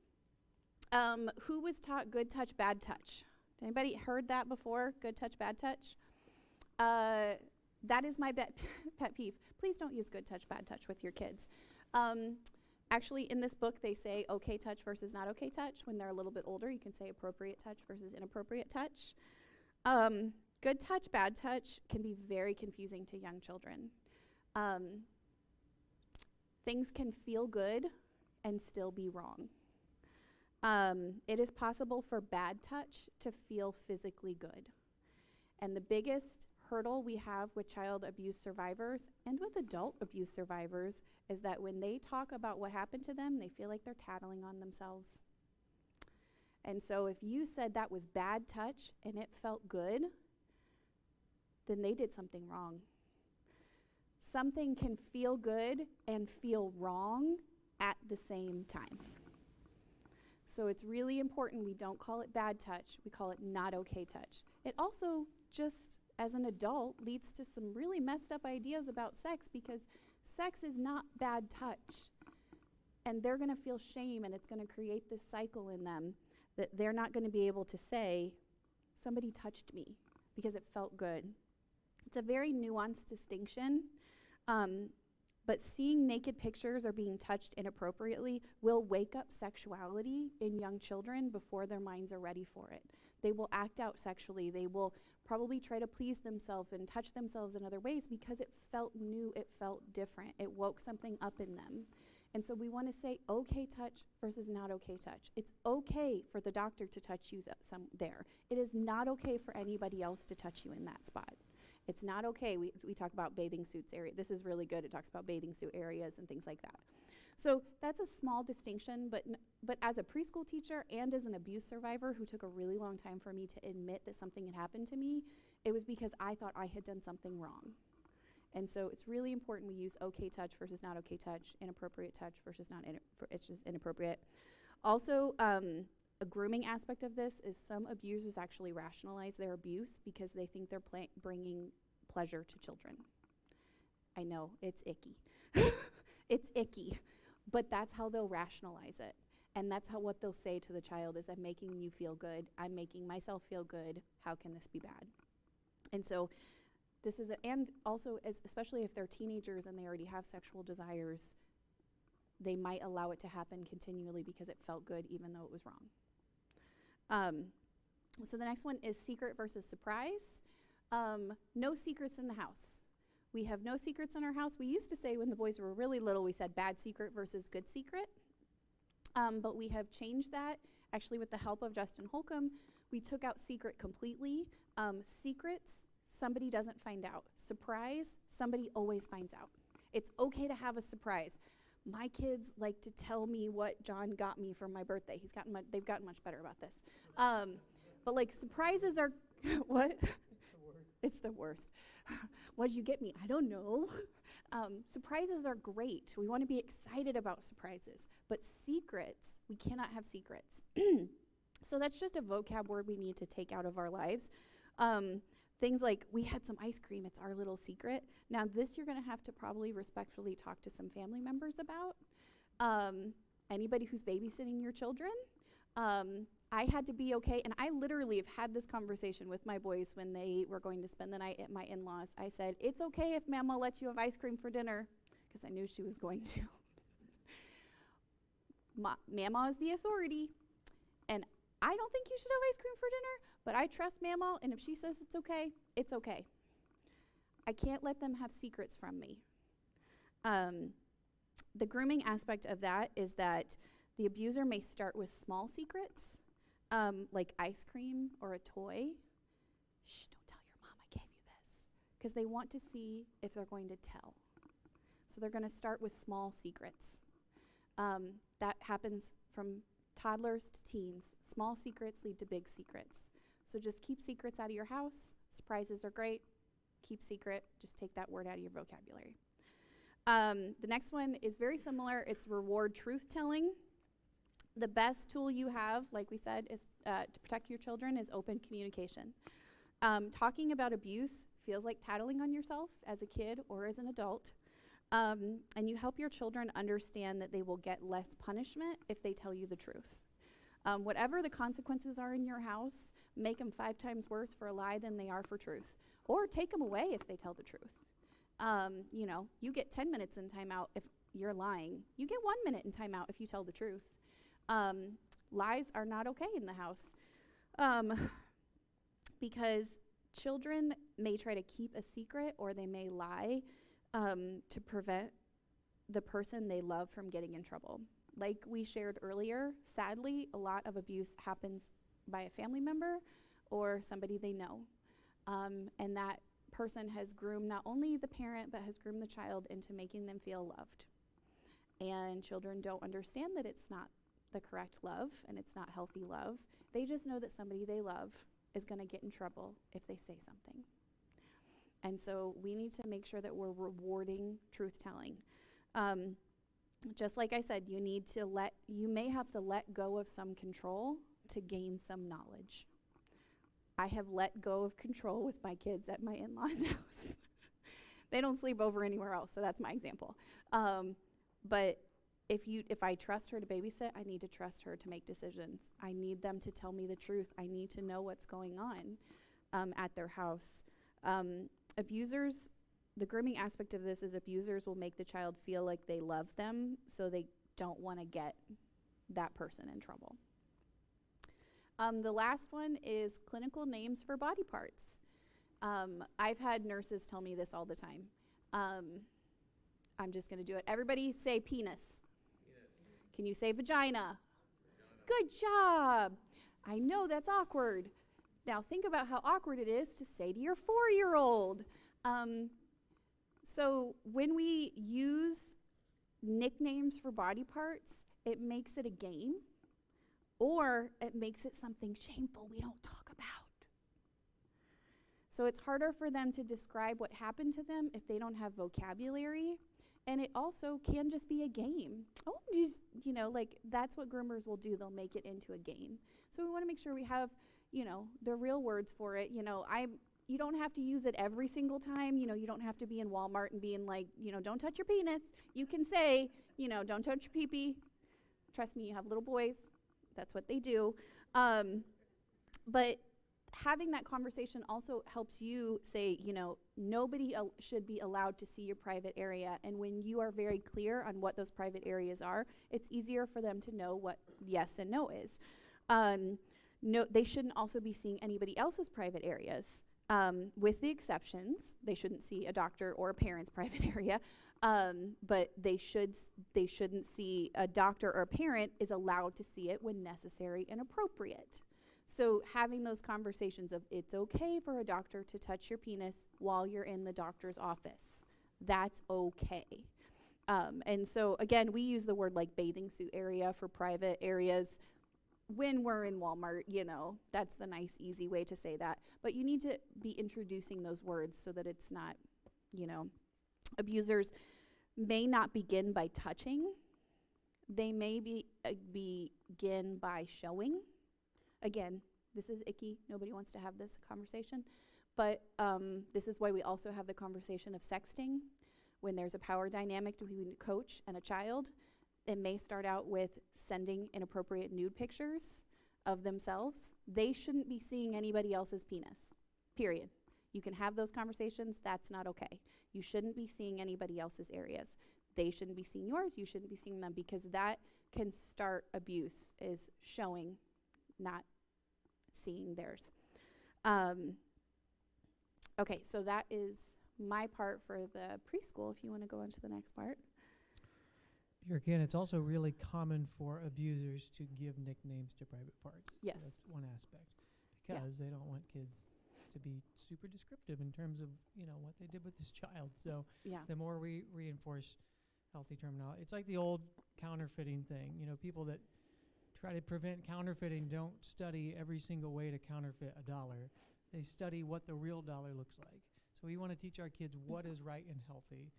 Who was taught good touch, bad touch? Anybody heard that before? Good touch, bad touch? That is my pet peeve. Please don't use good touch, bad touch with your kids. Actually, in this book, they say okay touch versus not okay touch. When they're a little bit older, you can say appropriate touch versus inappropriate touch. Good touch, bad touch can be very confusing to young children. Things can feel good and still be wrong. It is possible for bad touch to feel physically good. And the biggest hurdle we have with child abuse survivors and with adult abuse survivors is that when they talk about what happened to them, they feel like they're tattling on themselves. And so if you said that was bad touch and it felt good, then they did something wrong. Something can feel good and feel wrong at the same time. So it's really important we don't call it bad touch, we call it not okay touch. It also just, as an adult, leads to some really messed up ideas about sex, because sex is not bad touch. And they're going to feel shame, and it's going to create this cycle in them that they're not going to be able to say, somebody touched me, because it felt good. It's a very nuanced distinction. But seeing naked pictures or being touched inappropriately will wake up sexuality in young children before their minds are ready for it. They will act out sexually. They will probably try to please themselves and touch themselves in other ways because it felt new, it felt different. It woke something up in them. And so we want to say okay touch versus not okay touch. It's okay for the doctor to touch you there. It is not okay for anybody else to touch you in that spot. It's not okay. We talk about bathing suits area. This is really good. It talks about bathing suit areas and things like that. So that's a small distinction, but as a preschool teacher and as an abuse survivor who took a really long time for me to admit that something had happened to me, it was because I thought I had done something wrong. And so it's really important we use okay touch versus not okay touch, inappropriate touch versus it's just inappropriate. Also, a grooming aspect of this is some abusers actually rationalize their abuse because they think they're bringing pleasure to children. I know, it's icky. It's icky, but that's how they'll rationalize it. And that's what they'll say to the child is, I'm making you feel good. I'm making myself feel good. How can this be bad? And so this is, and also, especially if they're teenagers and they already have sexual desires, they might allow it to happen continually because it felt good even though it was wrong. So the next one is secret versus surprise. No secrets in the house. We have no secrets in our house. We used to say when the boys were really little, we said bad secret versus good secret. But we have changed that. Actually, with the help of Justin Holcomb, we took out secret completely. Secrets, somebody doesn't find out. Surprise, somebody always finds out. It's okay to have a surprise. My kids like to tell me what John got me for my birthday. They've gotten much better about this. But like surprises are, what? It's the worst. What did you get me? I don't know. Surprises are great. We want to be excited about surprises. But secrets, we cannot have secrets. So that's just a vocab word we need to take out of our lives. things like, we had some ice cream, it's our little secret. Now this you're gonna have to probably respectfully talk to some family members about. Anybody who's babysitting your children. I had to be okay, and I literally have had this conversation with my boys when they were going to spend the night at my in-laws. I said, it's okay if Mama lets you have ice cream for dinner, because I knew she was going to. Mama is the authority, and I don't think you should have ice cream for dinner, but I trust Mama, and if she says it's okay, it's okay. I can't let them have secrets from me. The grooming aspect of that is that the abuser may start with small secrets, like ice cream or a toy. Shh, don't tell your mom I gave you this. Because they want to see if they're going to tell. So they're going to start with small secrets. That happens from toddlers to teens. Small secrets lead to big secrets. So just keep secrets out of your house. Surprises are great. Keep secret. Just take that word out of your vocabulary. The next one is very similar. It's reward truth telling. The best tool you have, like we said, is to protect your children is open communication. Talking about abuse feels like tattling on yourself as a kid or as an adult. And you help your children understand that they will get less punishment if they tell you the truth. Whatever the consequences are in your house, make them 5 times worse for a lie than they are for truth. Or take them away if they tell the truth. You know, you get 10 minutes in timeout if you're lying. You get 1 minute in timeout if you tell the truth. Lies are not okay in the house. Because children may try to keep a secret or they may lie to prevent the person they love from getting in trouble. Like we shared earlier, sadly, a lot of abuse happens by a family member or somebody they know. And that person has groomed not only the parent, but has groomed the child into making them feel loved. And children don't understand that it's not the correct love and it's not healthy love. They just know that somebody they love is going to get in trouble if they say something. And so we need to make sure that we're rewarding truth telling. Just like I said, you may have to let go of some control to gain some knowledge. I have let go of control with my kids at my in-laws' house. They don't sleep over anywhere else, so that's my example. But if I trust her to babysit, I need to trust her to make decisions. I need them to tell me the truth. I need to know what's going on at their house. Abusers, the grooming aspect of this is abusers will make the child feel like they love them, so they don't want to get that person in trouble. The last one is clinical names for body parts. I've had nurses tell me this all the time. I'm just going to do it. Everybody say penis. Can you say vagina? Good job. I know that's awkward. Now think about how awkward it is to say to your 4-year-old. So when we use nicknames for body parts, it makes it a game, or it makes it something shameful we don't talk about. So it's harder for them to describe what happened to them if they don't have vocabulary. And it also can just be a game. Oh, just, you know, like that's what groomers will do. They'll make it into a game. So we want to make sure we have, you know, the real words for it. You know, you don't have to use it every single time. You know, you don't have to be in Walmart and being like, you know, don't touch your penis. You can say, you know, don't touch your pee-pee. Trust me, you have little boys. That's what they do. But having that conversation also helps you say, you know, nobody should be allowed to see your private area. And when you are very clear on what those private areas are, it's easier for them to know what yes and no is. No, they shouldn't also be seeing anybody else's private areas. With the exceptions, they shouldn't see a doctor or a parent's private area, but they shouldn't see a doctor or a parent is allowed to see it when necessary and appropriate. So having those conversations of it's okay for a doctor to touch your penis while you're in the doctor's office. That's okay. And so again, we use the word like bathing suit area for private areas. When we're in Walmart, you know, that's the nice, easy way to say that. But you need to be introducing those words so that it's not, you know, abusers may not begin by touching. They may begin by showing. Again, this is icky. Nobody wants to have this conversation. But this is why we also have the conversation of sexting. When there's a power dynamic between a coach and a child, it may start out with sending inappropriate nude pictures of themselves. They shouldn't be seeing anybody else's penis, period. You can have those conversations, that's not okay. You shouldn't be seeing anybody else's areas. They shouldn't be seeing yours, you shouldn't be seeing them, because that can start abuse, is showing, not seeing theirs. Okay, so that is my part for the preschool. If you want to go on to the next part. Here again, it's also really common for abusers to give nicknames to private parts. Yes. That's one aspect, Yeah. because they don't want kids to be super descriptive in terms of, you know, what they did with this child. So Yeah. the more we reinforce healthy terminology, it's like the old counterfeiting thing. You know, people that try to prevent counterfeiting don't study every single way to counterfeit a dollar. They study what the real dollar looks like. So we want to teach our kids what is right and healthy,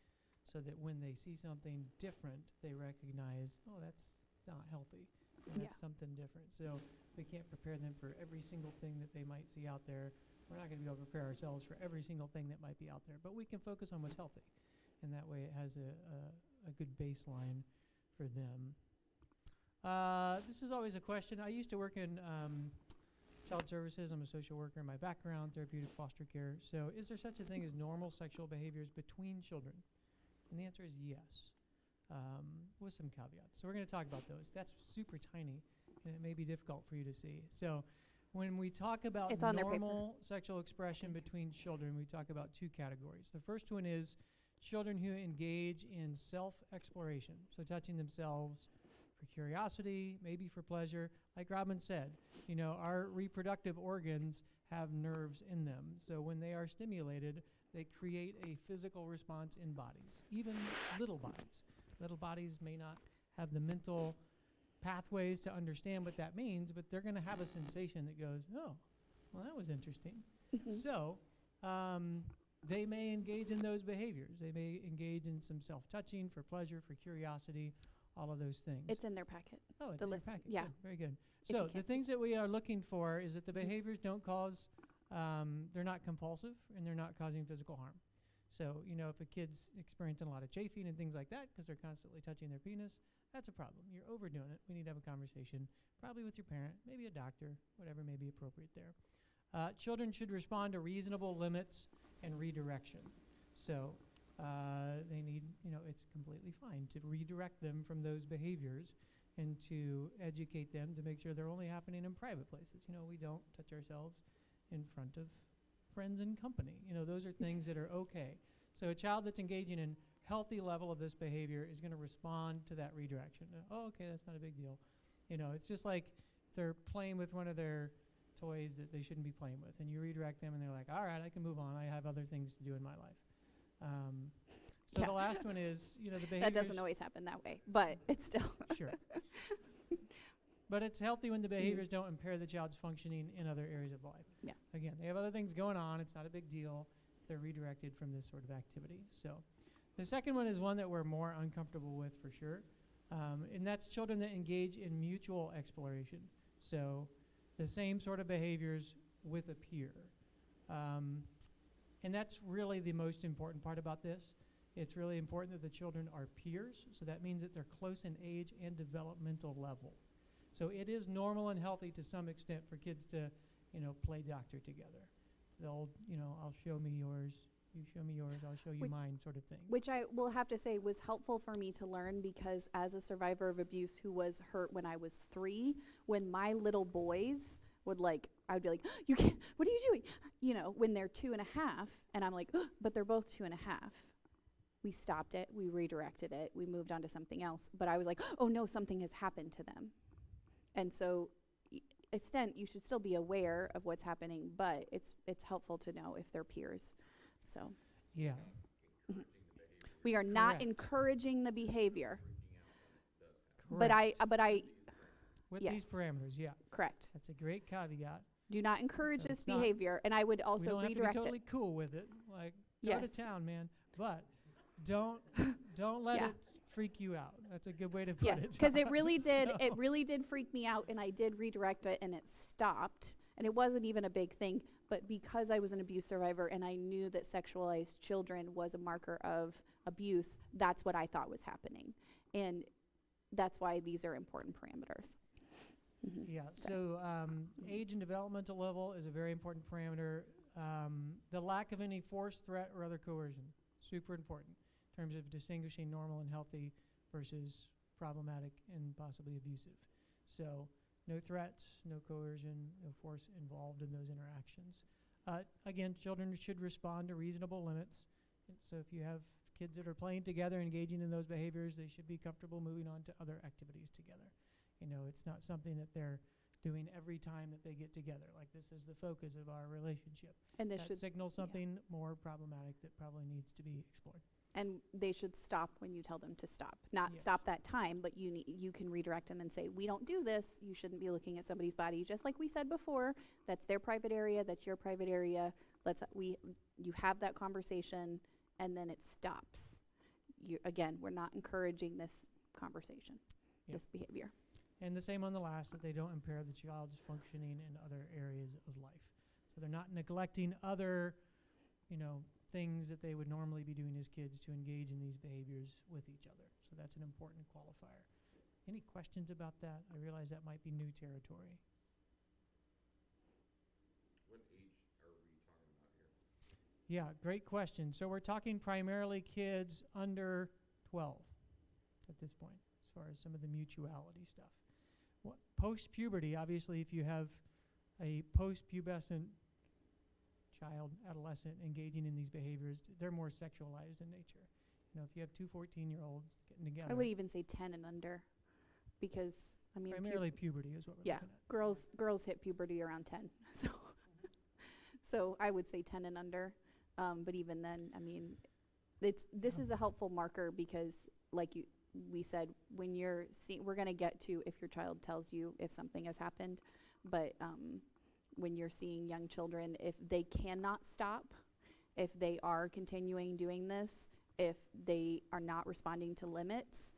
so that when they see something different, they recognize, oh, that's not healthy. And that's something different. So we can't prepare them for every single thing that they might see out there. We're not going to be able to prepare ourselves for every single thing that might be out there, but we can focus on what's healthy. And that way it has a good baseline for them. This is always a question. I used to work in child services. I'm a social worker in my background, therapeutic foster care. So is there such a thing as normal sexual behaviors between children? And the answer is yes, with some caveats. So we're going to talk about those. That's super tiny, and it may be difficult for you to see. So when we talk about It's on their paper. normal sexual expression between children, we talk about two categories. The first one is children who engage in self-exploration, so touching themselves for curiosity, maybe for pleasure. Like Robin said, you know, our reproductive organs have nerves in them. So when they are stimulated, they create a physical response in bodies, even little bodies. Little bodies may not have the mental pathways to understand what that means, but they're going to have a sensation that goes, oh, well, that was interesting. So they may engage in those behaviors. They may engage in some self-touching for pleasure, for curiosity, all of those things. It's in their packet. Oh, it's the in your list, packet. yeah. Good, very good. If you So can't the see. things that we are looking for is that the behaviors don't cause, they're not compulsive, and they're not causing physical harm. So, you know, if a kid's experiencing a lot of chafing and things like that because they're constantly touching their penis, that's a problem. You're overdoing it. We need to have a conversation, probably with your parent, maybe a doctor, whatever may be appropriate there. Children should respond to reasonable limits and redirection. So they need, you know, it's completely fine to redirect them from those behaviors and to educate them to make sure they're only happening in private places. You know, we don't touch ourselves in front of friends and company. You know, those are things that are okay. So a child that's engaging in healthy level of this behavior is going to respond to that redirection. Oh, okay, that's not a big deal. You know, it's just like they're playing with one of their toys that they shouldn't be playing with, and you redirect them, and they're like, all right, I can move on. I have other things to do in my life. So Yeah. the last one is, you know, the behaviors. That doesn't always happen that way, but it's still. Sure. But it's healthy when the behaviors don't impair the child's functioning in other areas of life. Yeah. Again, they have other things going on. It's not a big deal if they're redirected from this sort of activity. So the second one is one that we're more uncomfortable with for sure. And that's children that engage in mutual exploration. So the same sort of behaviors with a peer. And that's really the most important part about this. It's really important that the children are peers. So that means that they're close in age and developmental level. So it is normal and healthy to some extent for kids to, you know, play doctor together. The old, you know, I'll show me yours, you show me yours, I'll show you Which- mine sort of thing. Which I will have to say was helpful for me to learn, because as a survivor of abuse who was hurt when I was 3, when my little boys would I'd be like, you can't, what are you doing? You know, when they're 2.5, and I'm like, but they're both 2.5. We stopped it, we redirected it, we moved on to something else. But I was like, oh no, something has happened to them. And so, extent, you should still be aware of what's happening, but it's helpful to know if they're peers. So Yeah. we are not Correct. encouraging the behavior, Correct. but I With yes. these parameters, yeah. correct. That's a great caveat. Do not encourage So this it's not- behavior, and I would We also don't have to be redirect totally it. cool with it. Like, go to Yes. town, man. But don't let Yeah. it freak you out. That's a good way to put Yes, it. because it really did. So- It really did freak me out, and I did redirect it, and it stopped. And it wasn't even a big thing, But because I was an abuse survivor and I knew that sexualized children was a marker of abuse, that's what I thought was happening. And that's why these are important parameters. Mhm. Yeah, Sorry. so age and developmental level is a very important parameter. The lack of any force, threat, or other coercion, super important in terms of distinguishing normal and healthy versus problematic and possibly abusive. So no threats, no coercion, no force involved in those interactions. Again, children should respond to reasonable limits. So if you have kids that are playing together, engaging in those behaviors, they should be comfortable moving on to other activities together. You know, it's not something that they're doing every time that they get together. Like, this is the focus of our relationship. And this That should, signals something more problematic that probably needs to be explored. and they should stop when you tell them to stop. Not Yes. stop that time, but you can redirect them and say, we don't do this. You shouldn't be looking at somebody's body. Just like we said before, that's their private area, that's your private area. You have that conversation, and then it stops. Again, we're not encouraging this conversation, Yep. this behavior. And the same on the last, that they don't impair the child's functioning in other areas of life. So they're not neglecting other, things that they would normally be doing as kids to engage in these behaviors with each other. So that's an important qualifier. Any questions about that? I realize that might be new territory. What age are we talking about here? Yeah, great question. So we're talking primarily kids under 12 at this point, as far as some of the mutuality stuff. Post-puberty, obviously, if you have a post-pubescent child, adolescent, engaging in these behaviors, they're more sexualized in nature. If you have two 14-year-olds getting together, I would even say 10 and under, because, primarily puberty is what we're yeah, looking at. girls hit puberty around 10. So I would say 10 and under. But even then, this is a helpful marker because, like we said, when we're going to get to if your child tells you if something has happened, but when you're seeing young children, if they cannot stop, if they are continuing doing this, if they are not responding to limits,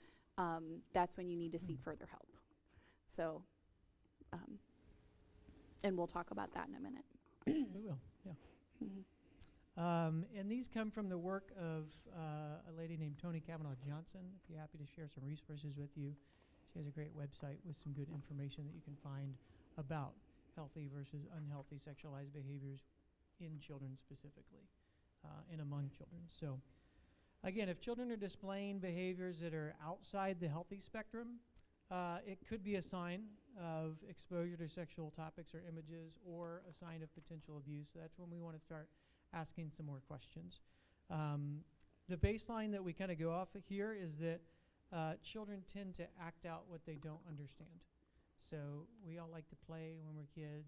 that's when you need to seek further help. So, and we'll talk about that in a minute. We will, yeah. Mhm. And these come from the work of a lady named Toni Cavanaugh Johnson. I'd be happy to share some resources with you. She has a great website with some good information that you can find about healthy versus unhealthy sexualized behaviors in children specifically, and among children. So again, if children are displaying behaviors that are outside the healthy spectrum, it could be a sign of exposure to sexual topics or images, or a sign of potential abuse. So that's when we want to start asking some more questions. The baseline that we kind of go off of here is that children tend to act out what they don't understand. So we all like to play when we're kids.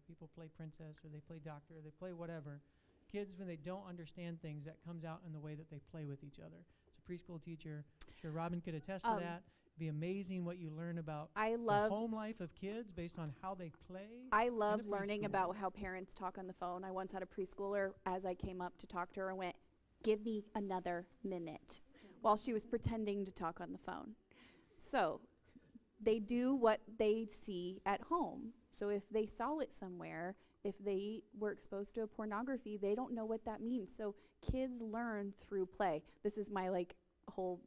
People play princess, or they play doctor, or they play whatever. Kids, when they don't understand things, that comes out in the way that they play with each other. As a preschool teacher, I'm sure Robin could attest to that. It'd be amazing what you learn about the home life of kids based on how they play. I love in a learning preschool. about how parents talk on the phone. I once had a preschooler, as I came up to talk to her, and went, "Give me another minute," while she was pretending to talk on the phone. So they do what they see at home. So if they saw it somewhere, if they were exposed to a pornography, they don't know what that means. So kids learn through play. This is my whole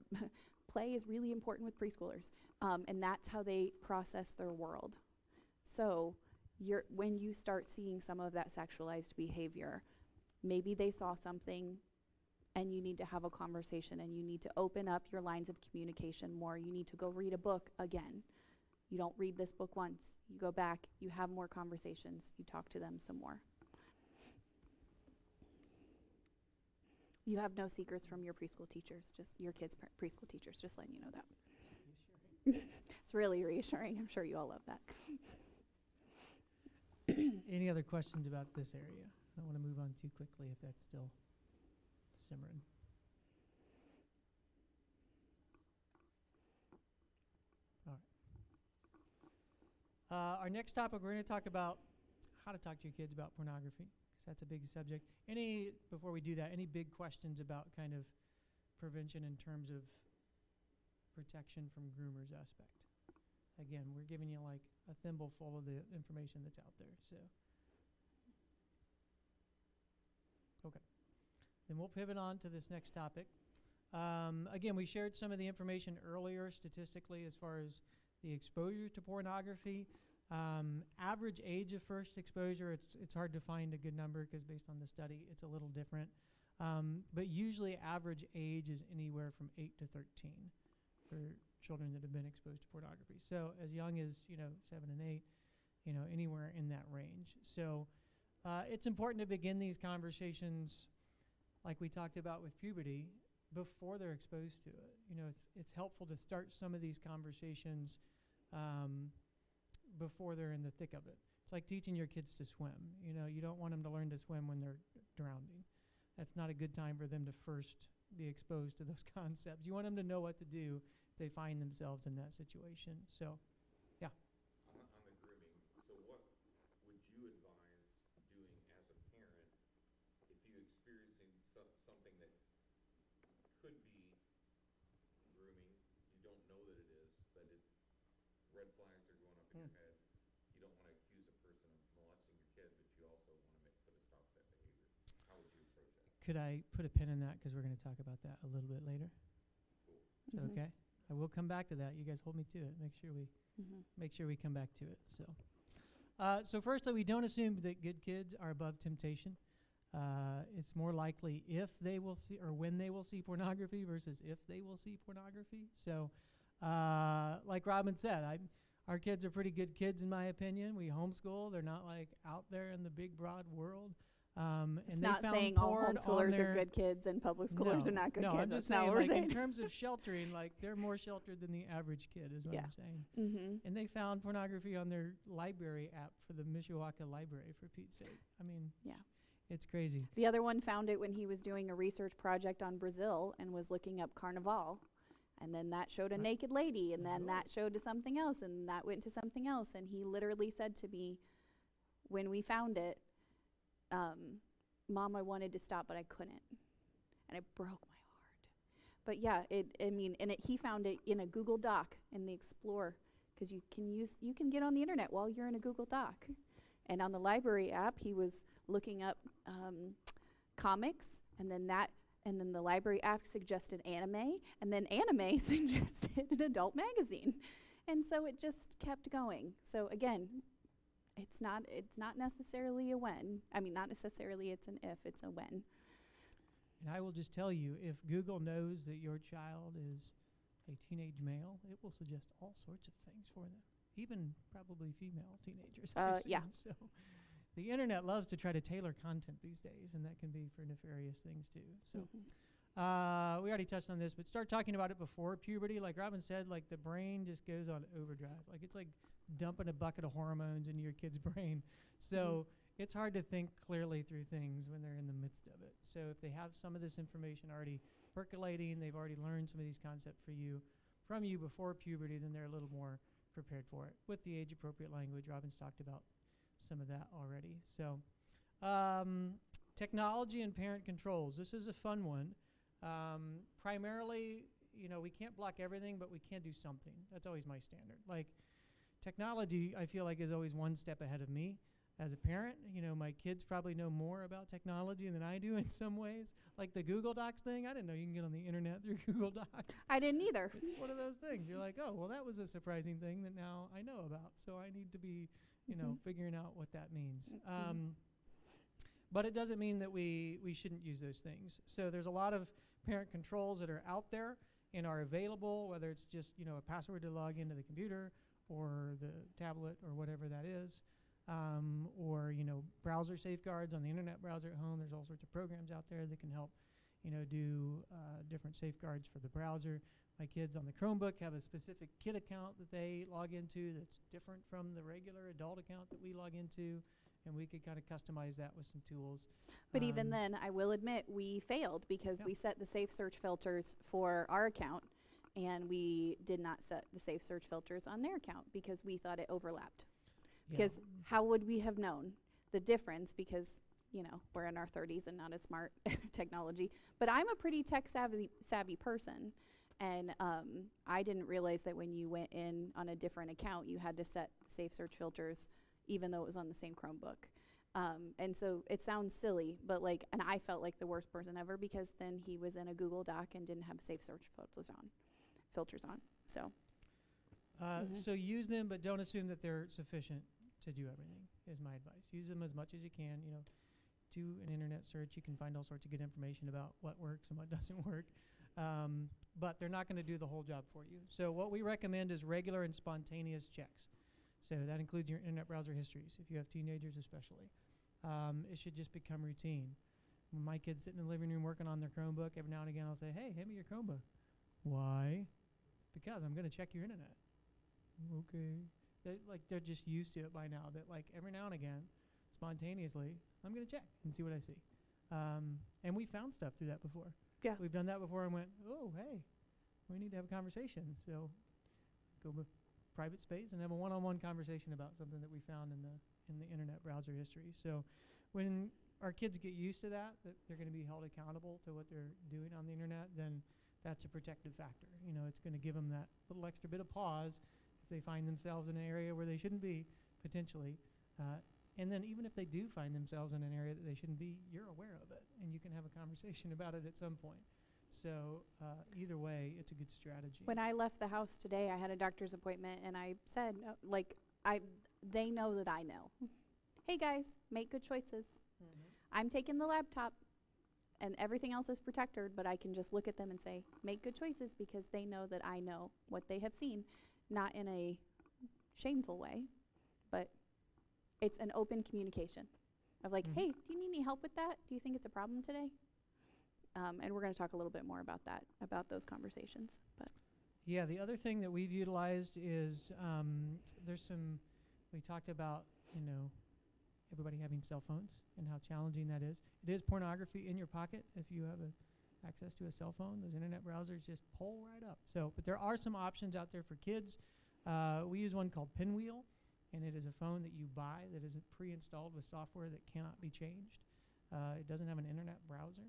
play is really important with preschoolers, and that's how they process their world. So when you start seeing some of that sexualized behavior, maybe they saw something, and you need to have a conversation, and you need to open up your lines of communication more. You need to go read a book again. You don't read this book once. You go back, you have more conversations, you talk to them some more. You have no secrets from your preschool teachers, just your kids' preschool teachers, just letting you know that. It's really reassuring. I'm sure you all love that. Any other questions about this area? I don't want to move on too quickly if that's still simmering. All right. Our next topic, we're going to talk about how to talk to your kids about pornography, because that's a big subject. Before we do that, any big questions about kind of prevention in terms of protection from groomers aspect? Again, we're giving you like a thimble full of the information that's out there. So Then we'll pivot on to this next topic. Again, we shared some of the information earlier statistically as far as the exposure to pornography. Average age of first exposure, it's hard to find a good number because based on the study, it's a little different. But usually average age is anywhere from 8 to 13 for children that have been exposed to pornography. So as young as, 7 and 8, anywhere in that range. So it's important to begin these conversations like we talked about with puberty before they're exposed to it. It's helpful to start some of these conversations before they're in the thick of it. It's like teaching your kids to swim. You don't want them to learn to swim when they're drowning. That's not a good time for them to first be exposed to those concepts. You want them to know what to do if they find themselves in that situation. So, yeah. On the grooming, so what would you advise doing as a parent if you're experiencing something that could be grooming, you don't know that it is, but red flags are going up in your head. You don't want to accuse a person of molesting your kid, but you also want to put a stop to that behavior. How would you approach that? Could I put a pin in that because we're going to talk about that a little bit later? Cool. Is that okay? I will come back to that. You guys hold me to it. Make sure we come back to it. So firstly, we don't assume that good kids are above temptation. It's more likely if they will see or when they will see pornography versus if they will see pornography. So like Robin said, our kids are pretty good kids in my opinion. We homeschool. They're not like out there in the big broad world. It's and not they found saying all porn on homeschoolers their are good kids and public schoolers are not good no, kids. I'm That's just not saying, what we're like, in saying. terms of sheltering, like, they're more sheltered than the average kid, is what Yeah. I'm saying. Mm-hmm. And they found pornography on their library app for the Mishawaka Library, for Pete's sake. I mean, Yeah. it's crazy. The other one found it when he was doing a research project on Brazil and was looking up Carnival. And then that showed a Right. naked lady, and then Oh. that showed to something else, and that went to something else. And he literally said to me, when we found it, Mom, I wanted to stop, but I couldn't. And it broke my heart. But yeah, he found it in a Google Doc in the Explorer, because you can get on the internet while you're in a Google Doc. And on the library app, he was looking up comics, and then the library app suggested anime, and then anime suggested an adult magazine. And so it just kept going. So again, it's not necessarily a when. I mean, not necessarily it's an if, it's a when. And I will just tell you, if Google knows that your child is a teenage male, it will suggest all sorts of things for them, even probably female teenagers. I Yeah. assume. So the internet loves to try to tailor content these days, and that can be for nefarious things too. So we already touched on this, but start talking about it before puberty. Like Robin said, like the brain just goes on overdrive. Like it's like dumping a bucket of hormones into your kid's brain. So it's hard to think clearly through things when they're in the midst of it. So if they have some of this information already percolating, they've already learned some of these concepts from you before puberty, then they're a little more prepared for it. With the age-appropriate language, Robin's talked about some of that already. So technology and parent controls. This is a fun one. Primarily, we can't block everything, but we can do something. That's always my standard. Like, technology, I feel like, is always one step ahead of me. As a parent, my kids probably know more about technology than I do in some ways. Like the Google Docs thing, I didn't know you can get on the internet through Google Docs. I didn't either. It's one of those things. You're like, oh, well, that was a surprising thing that now I know about. So I need to be, figuring out what that means. But it doesn't mean that we shouldn't use those things. So there's a lot of parent controls that are out there and are available, whether it's just, a password to log into the computer or the tablet or whatever that is, or, browser safeguards on the internet browser at home. There's all sorts of programs out there that can help, do different safeguards for the browser. My kids on the Chromebook have a specific kid account that they log into that's different from the regular adult account that we log into, and we could kind of customize that with some tools. But even then, I will admit, we failed because we set the safe search filters for our account, and we did not set the safe search filters on their account because we thought it overlapped. Because how would we have known the difference? Because, we're in our 30s and not as smart technology. But I'm a pretty tech savvy person. And I didn't realize that when you went in on a different account, you had to set safe search filters, even though it was on the same Chromebook. And so it sounds silly, but like, and I felt like the worst person ever because then he was in a Google Doc and didn't have safe search filters on. So So use them, but don't assume that they're sufficient to do everything, is my advice. Use them as much as you can. You know, do an internet search. You can find all sorts of good information about what works and what doesn't work. But they're not going to do the whole job for you. So what we recommend is regular and spontaneous checks. So that includes your internet browser histories, if you have teenagers especially. It should just become routine. When my kids sit in the living room working on their Chromebook, every now and again I'll say, hey, hand me your Chromebook. Why? Because I'm going to check your internet. Okay. They're just used to it by now, that like every now and again, spontaneously, I'm going to check and see what I see. And we found stuff through that before. Yeah. We've done that before and went, oh, hey, we need to have a conversation. So go to private space and have a one-on-one conversation about something that we found in the internet browser history. So when our kids get used to that they're going to be held accountable to what they're doing on the internet, then that's a protective factor. You know, it's going to give them that little extra bit of pause if they find themselves in an area where they shouldn't be, potentially. And then even if they do find themselves in an area that they shouldn't be, you're aware of it, and you can have a conversation about it at some point. So either way, it's a good strategy. when I left the house today, I had a doctor's appointment, and I said, they know that I know. Hey guys, make good choices. I'm taking the laptop, and everything else is protected, but I can just look at them and say, make good choices, because they know that I know what they have seen, not in a shameful way, but it's an open communication of like, hey, do you need any help with that? Do you think it's a problem today? And we're going to talk a little bit more about that, about those conversations. But Yeah, the other thing that we've utilized is we talked about, everybody having cell phones and how challenging that is. It is pornography in your pocket if you have access to a cell phone. Those internet browsers just pull right up. But there are some options out there for kids. We use one called Pinwheel, and it is a phone that you buy that isn't pre-installed with software that cannot be changed. It doesn't have an internet browser.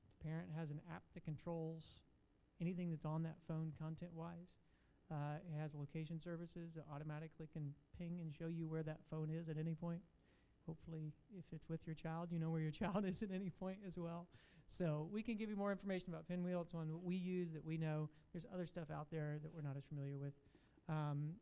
The parent has an app that controls anything that's on that phone content-wise. It has location services that automatically can ping and show you where that phone is at any point. Hopefully, if it's with your child, you know where your child is at any point as well. So we can give you more information about Pinwheel. It's one that we use, that we know. There's other stuff out there that we're not as familiar with.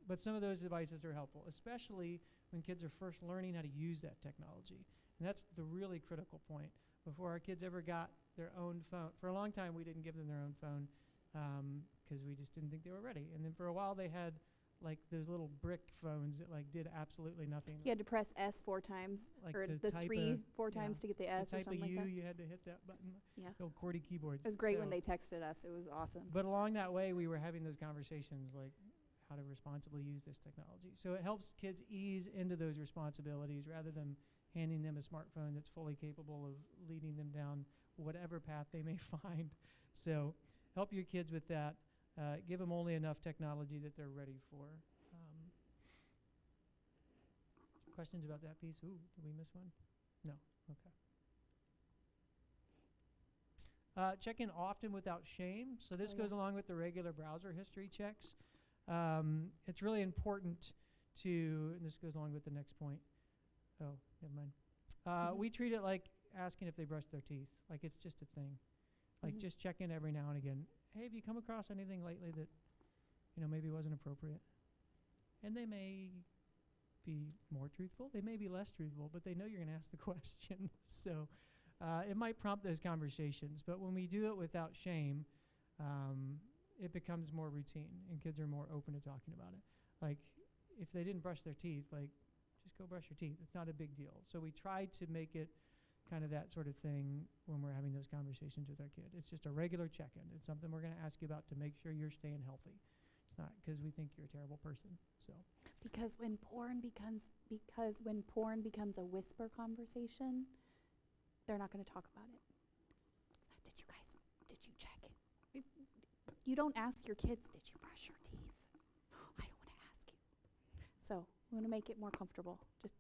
But some of those devices are helpful, especially when kids are first learning how to use that technology. And that's the really critical point. Before our kids ever got their own phone, for a long time we didn't give them their own phone because we just didn't think they were ready. And then for a while they had like those little brick phones that like did absolutely nothing. you had to press S 4 times, Like or to the type 3 a- 4 yeah, times to get the To S or type a something like U, that. you had to hit that button. Yeah. The old QWERTY keyboards. It was great when So- they texted us. It was awesome. But along that way, we were having those conversations like how to responsibly use this technology. So it helps kids ease into those responsibilities rather than handing them a smartphone that's fully capable of leading them down whatever path they may find. So help your kids with that. Give them only enough technology that they're ready for. Questions about that piece? Ooh, did we miss one? No. Okay. Check in often without shame. So this Oh, goes yeah. along with the regular browser history checks. It's really important to, and this goes along with the next point. Oh, never mind. We treat it like asking if they brush their teeth. Like it's just a thing. Like just check in every now and again. Hey, have you come across anything lately that, maybe wasn't appropriate? And they may be more truthful. They may be less truthful, but they know you're going to ask the question. So it might prompt those conversations. But when we do it without shame, it becomes more routine, and kids are more open to talking about it. Like, if they didn't brush their teeth, like, just go brush your teeth. It's not a big deal. So we try to make it kind of that sort of thing when we're having those conversations with our kid. It's just a regular check-in. It's something we're going to ask you about to make sure you're staying healthy. It's not because we think you're a terrible person. So Because when porn becomes a whisper conversation, they're not going to talk about it. Did you check it? You don't ask your kids, did you brush your teeth? I don't want to ask you. So we want to make it more comfortable. Just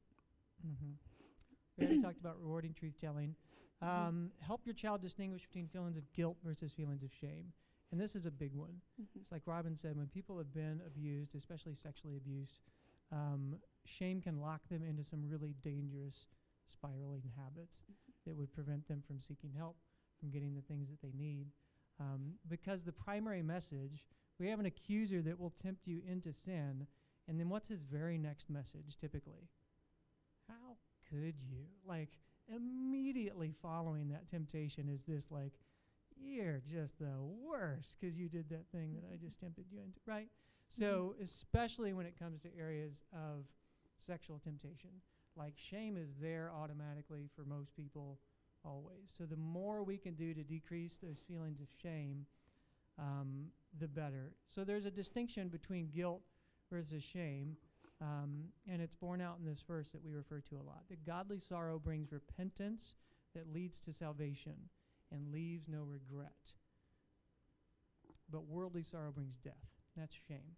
we already talked about rewarding truth-telling. Help your child distinguish between feelings of guilt versus feelings of shame. And this is a big one. It's like Robin said, when people have been abused, especially sexually abused, shame can lock them into some really dangerous spiraling habits that would prevent them from seeking help, from getting the things that they need. Because the primary message, we have an accuser that will tempt you into sin, and then what's his very next message typically? How could you? Like, immediately following that temptation is this, like, you're just the worst because you did that thing that I just tempted you into, right? So especially when it comes to areas of sexual temptation, like shame is there automatically for most people always. So the more we can do to decrease those feelings of shame, the better. So there's a distinction between guilt versus shame, and it's borne out in this verse that we refer to a lot. That godly sorrow brings repentance that leads to salvation and leaves no regret. But worldly sorrow brings death. That's shame.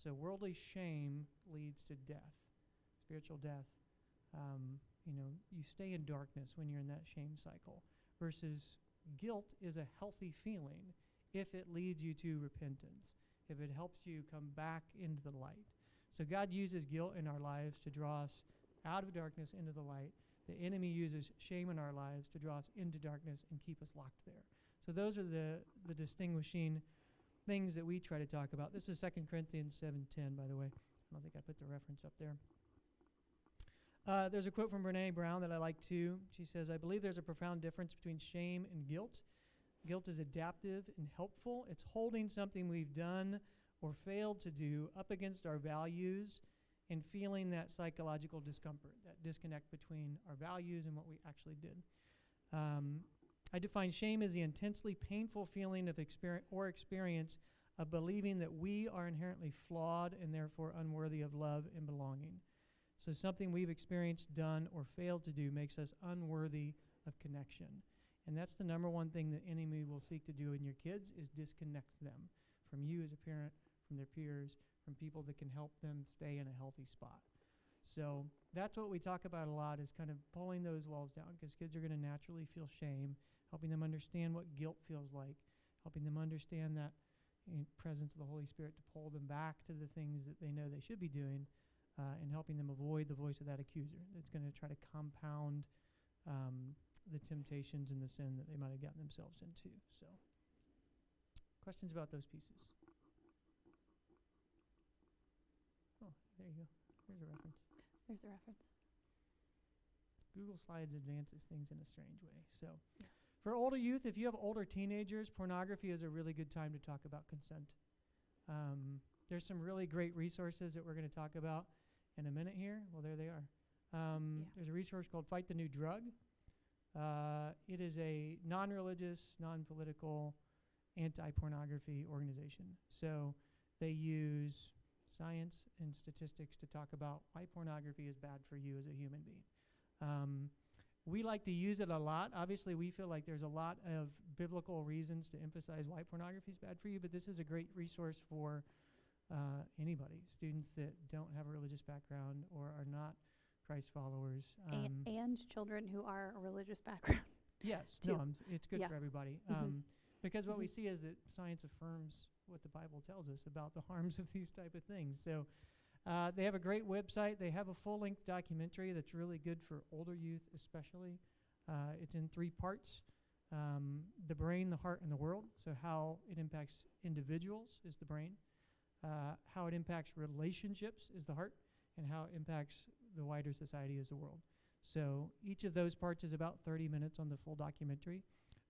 So worldly shame leads to death, spiritual death. You stay in darkness when you're in that shame cycle, versus guilt is a healthy feeling if it leads you to repentance, if it helps you come back into the light. So God uses guilt in our lives to draw us out of darkness into the light. The enemy uses shame in our lives to draw us into darkness and keep us locked there. So those are the distinguishing things that we try to talk about. This is 2 Corinthians 7:10, by the way. I don't think I put the reference up there. There's a quote from Brene Brown that I like too. She says, "I believe there's a profound difference between shame and guilt. Guilt is adaptive and helpful. It's holding something we've done or failed to do up against our values and feeling that psychological discomfort, that disconnect between our values and what we actually did. I define shame as the intensely painful feeling of experience of believing that we are inherently flawed and therefore unworthy of love and belonging. So something we've experienced, done, or failed to do makes us unworthy of connection. And that's the number one thing the enemy will seek to do in your kids, is disconnect them from you as a parent, from their peers, from people that can help them stay in a healthy spot. So that's what we talk about a lot, is kind of pulling those walls down, because kids are going to naturally feel shame, helping them understand what guilt feels like, helping them understand that presence of the Holy Spirit to pull them back to the things that they know they should be doing, and helping them avoid the voice of that accuser that's going to try to compound the temptations and the sin that they might have gotten themselves into. So, questions about those pieces? Oh, there you go. There's a reference. There's a reference. Google Slides advances things in a strange way. So, for older youth, if you have older teenagers, pornography is a really good time to talk about consent. There's some really great resources that we're going to talk about in a minute here. Well, there they are. There's a resource called Fight the New Drug. It is a non-religious, non-political, anti-pornography organization. So they use science and statistics to talk about why pornography is bad for you as a human being. We like to use it a lot. Obviously, we feel like there's a lot of biblical reasons to emphasize why pornography is bad for you, but this is a great resource for anybody, students that don't have a religious background or are not Christ followers. And children who are a religious background. Yes, too. no, it's good for everybody. Because what we see is that science affirms what the Bible tells us about the harms of these type of things. So they have a great website. They have a full-length documentary that's really good for older youth especially. It's in 3 parts. The brain, the heart, and the world. So how it impacts individuals is the brain. How it impacts relationships is the heart. And how it impacts the wider society as the world. So each of those parts is about 30 minutes on the full documentary.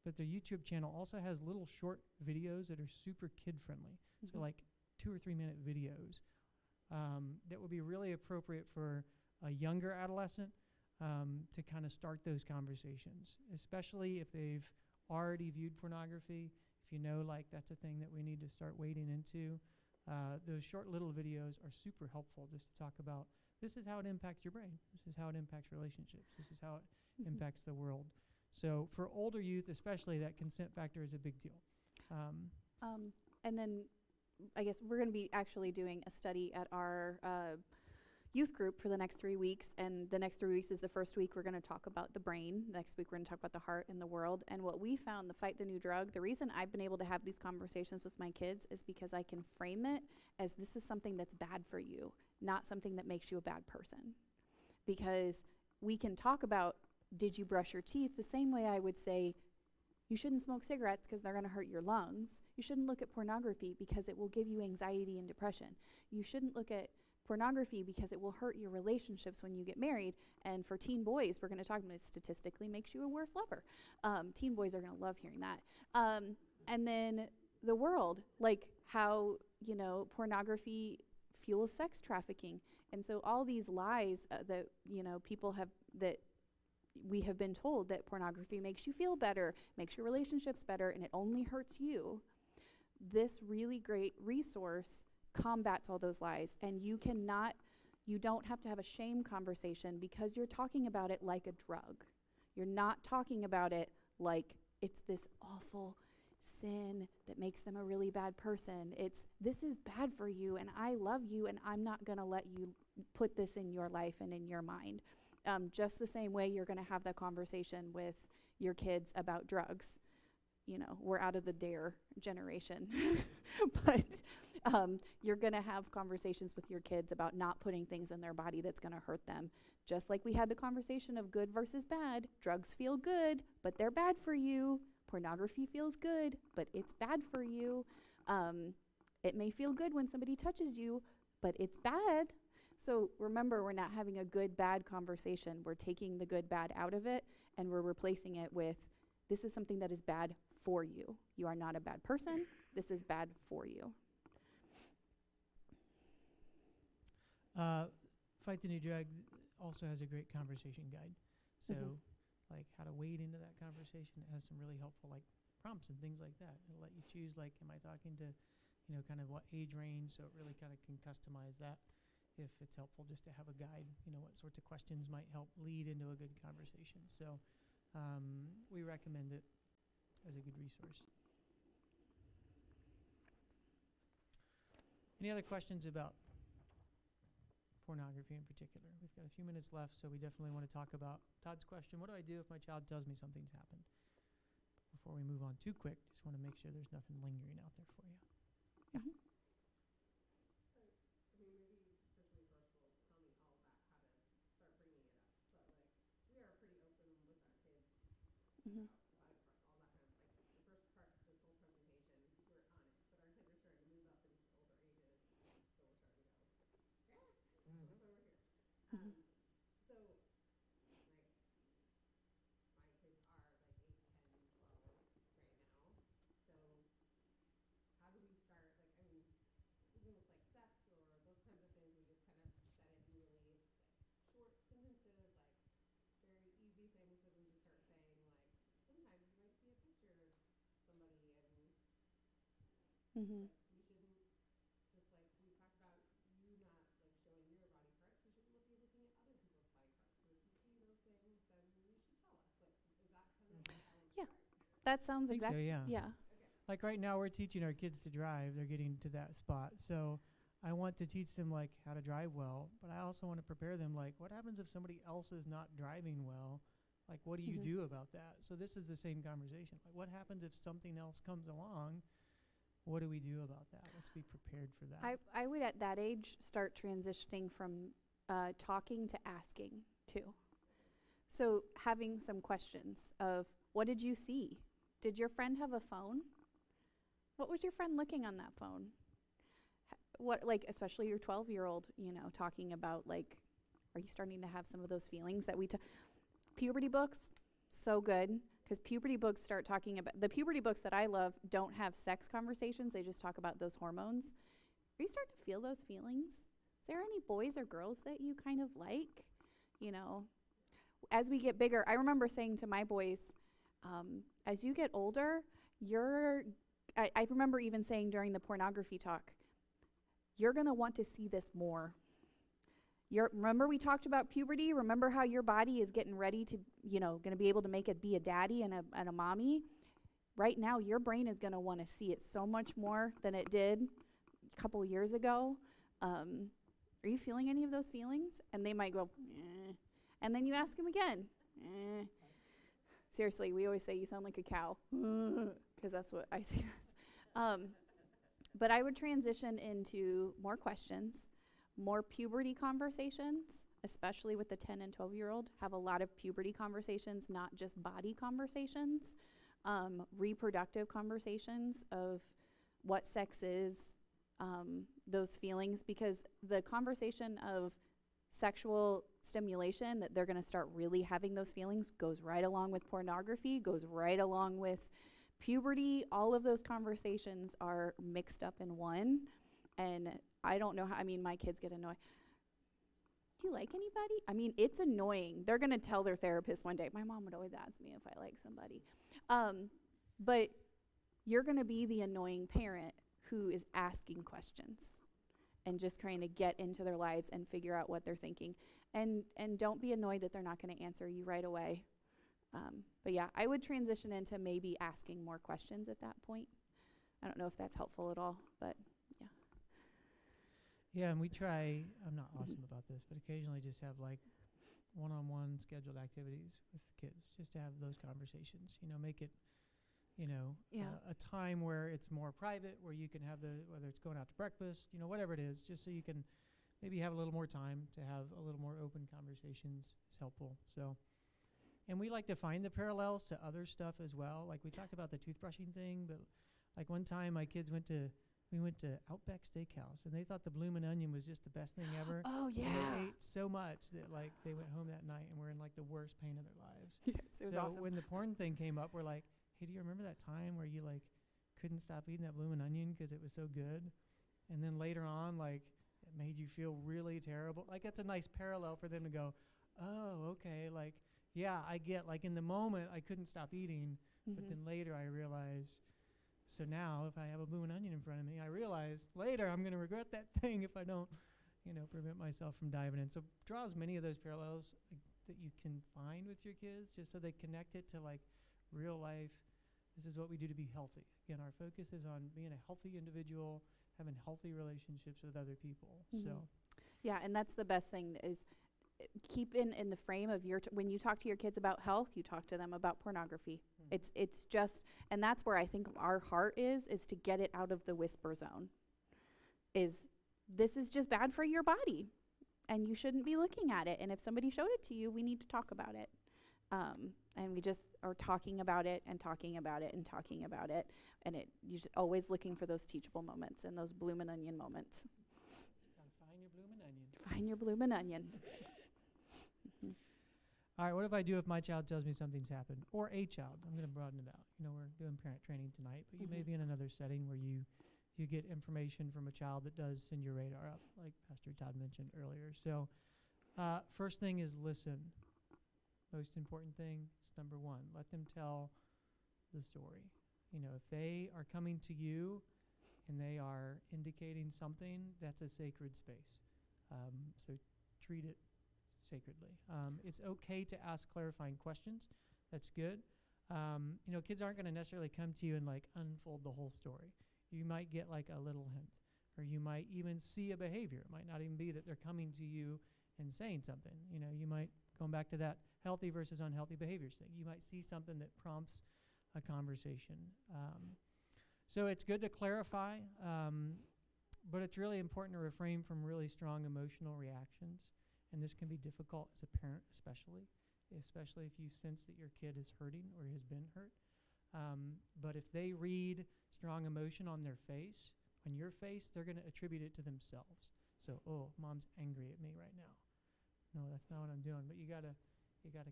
But their YouTube channel also has little short videos that are super kid-friendly. So like 2 or 3 minute videos that would be really appropriate for a younger adolescent to kind of start those conversations, especially if they've already viewed pornography. If you know, like, that's a thing that we need to start wading into. Those short little videos are super helpful just to talk about, this is how it impacts your brain. This is how it impacts relationships. This is how it impacts the world. So for older youth especially, that consent factor is a big deal. And then I guess we're going to be actually doing a study at our youth group for the next 3 weeks. And the next 3 weeks is the first week we're going to talk about the brain. Next week we're going to talk about the heart and the world. And what we found, the Fight the New Drug, the reason I've been able to have these conversations with my kids is because I can frame it as, this is something that's bad for you, not something that makes you a bad person. Because we can talk about, did you brush your teeth? The same way I would say, you shouldn't smoke cigarettes because they're going to hurt your lungs. You shouldn't look at pornography because it will give you anxiety and depression. You shouldn't look at pornography because it will hurt your relationships when you get married. And for teen boys, we're going to talk about it, statistically makes you a worse lover. Teen boys are going to love hearing that. And then the world, like how, you know, pornography fuels sex trafficking. And so all these lies that, you know, people have, that we have been told that pornography makes you feel better, makes your relationships better, and it only hurts you. This really great resource combats all those lies, and you don't have to have a shame conversation because you're talking about it like a drug. You're not talking about it like it's this awful sin that makes them a really bad person. It's, this is bad for you, and I love you, and I'm not gonna let you put this in your life and in your mind. Just the same way you're gonna have that conversation with your kids about drugs. You know, we're out of the DARE generation, but you're gonna have conversations with your kids about not putting things in their body that's gonna hurt them. Just like we had the conversation of good versus bad. Drugs feel good, but they're bad for you. Pornography feels good, but it's bad for you. It may feel good when somebody touches you, but it's bad. So remember, we're not having a good-bad conversation. We're taking the good-bad out of it, and we're replacing it with, this is something that is bad for you. You are not a bad person. This is bad for you. Fight the New Drug also has a great conversation guide. So, Mhm. like how to wade into that conversation. It has some really helpful like prompts and things like that. It'll let you choose, like, am I talking to, you know, kind of what age range? So it really kind of can customize that if it's helpful just to have a guide, you know, what sorts of questions might help lead into a good conversation. So we recommend it as a good resource. Any other questions about pornography in particular? We've got a few minutes left, so we definitely want to talk about Todd's question, what do I do if my child tells me something's happened? Before we move on too quick, just want to make sure there's nothing lingering out there for you. Mhm. Mhm. Mhm. Mhm. Yeah, that sounds I think so, exact. yeah. Yeah. Like right now, we're teaching our kids to drive. They're getting to that spot. So I want to teach them like how to drive well, but I also want to prepare them like, what happens if somebody else is not driving well? Like, what do you Mhm. do about that? So this is the same conversation. Like, what happens if something else comes along? What do we do about that? Let's be prepared for that. I would at that age start transitioning from talking to asking too. So having some questions of, what did you see? Did your friend have a phone? What was your friend looking on that phone? What, like, especially your 12-year-old, you know, talking about, like, are you starting to have some of those feelings that puberty books, so good, because puberty books start talking about, the puberty books that I love don't have sex conversations, they just talk about those hormones. Are you starting to feel those feelings? Is there any boys or girls that you kind of like? You know, as we get bigger, I remember saying to my boys, as you get older, I remember even saying during the pornography talk, you're going to want to see this more. Remember we talked about puberty? Remember how your body is getting ready to, you know, going to be able to make it be a daddy and a mommy? Right now, your brain is going to want to see it so much more than it did a couple years ago. Are you feeling any of those feelings? And they might go, eh. And then you ask them again, eh. Seriously, we always say you sound like a cow, because that's what I say. But I would transition into more questions, more puberty conversations, especially with the 10 and 12-year-old, have a lot of puberty conversations, not just body conversations, reproductive conversations of what sex is, those feelings, because the conversation of sexual stimulation, that they're going to start really having those feelings, goes right along with pornography, goes right along with puberty. All of those conversations are mixed up in one. And I don't know how, I mean, my kids get annoyed. Do you like anybody? I mean, it's annoying. They're going to tell their therapist one day. My mom would always ask me if I like somebody. But you're going to be the annoying parent who is asking questions and just trying to get into their lives and figure out what they're thinking. And don't be annoyed that they're not going to answer you right away. But yeah, I would transition into maybe asking more questions at that point. I don't know if that's helpful at all, but yeah. Yeah, and we try, I'm not awesome about this, but occasionally just have like one-on-one scheduled activities with kids, just to have those conversations, make it, Yeah. a time where it's more private, where you can have whether it's going out to breakfast, whatever it is, just so you can maybe have a little more time to have a little more open conversations is helpful. So, and we like to find the parallels to other stuff as well. Like we talked about the toothbrushing thing, but like one time my kids we went to Outback Steakhouse, and they thought the bloomin' onion was just the best thing ever. Oh, And yeah. they ate so much that like they went home that night and were in like the worst pain of their lives. Yes, it was so awesome. when the porn thing came up, we're like, hey, do you remember that time where you like couldn't stop eating that bloomin' onion because it was so good? And then later on, like, it made you feel really terrible. Like, that's a nice parallel for them to go, oh, okay, like, yeah, I get, like, in the moment, I couldn't stop eating, but then later I realized, so now if I have a bloomin' onion in front of me, I realize later I'm going to regret that thing if I don't, prevent myself from diving in. So draw as many of those parallels that you can find with your kids, just so they connect it to, like, real life. This is what we do to be healthy. Again, our focus is on being a healthy individual, having healthy relationships with other people. So, Yeah, and that's the best thing is keep in the frame of when you talk to your kids about health, you talk to them about pornography. It's just, and that's where I think our heart is to get it out of the whisper zone. This is just bad for your body, and you shouldn't be looking at it. And if somebody showed it to you, we need to talk about it. And we just are talking about it and talking about it and talking about it. And you're just always looking for those teachable moments and those bloomin' onion moments. gotta find your bloomin' onion. Find your bloomin' onion. All right, what if I do if my child tells me something's happened? Or a child. I'm going to broaden it out. We're doing parent training tonight, but you may be in another setting where you get information from a child that does send your radar up, like Pastor Todd mentioned earlier. So first thing is listen. Most important thing is number one, let them tell the story. If they are coming to you and they are indicating something, that's a sacred space. So treat it sacredly. It's okay to ask clarifying questions. That's good. Kids aren't going to necessarily come to you and like unfold the whole story. You might get like a little hint, or you might even see a behavior. It might not even be that they're coming to you and saying something. You might, going back to that healthy versus unhealthy behaviors thing, you might see something that prompts a conversation. So it's good to clarify, but it's really important to refrain from really strong emotional reactions. And this can be difficult as a parent, especially if you sense that your kid is hurting or has been hurt. But if they read strong emotion on your face, they're going to attribute it to themselves. So, oh, mom's angry at me right now. No, that's not what I'm doing. But you gotta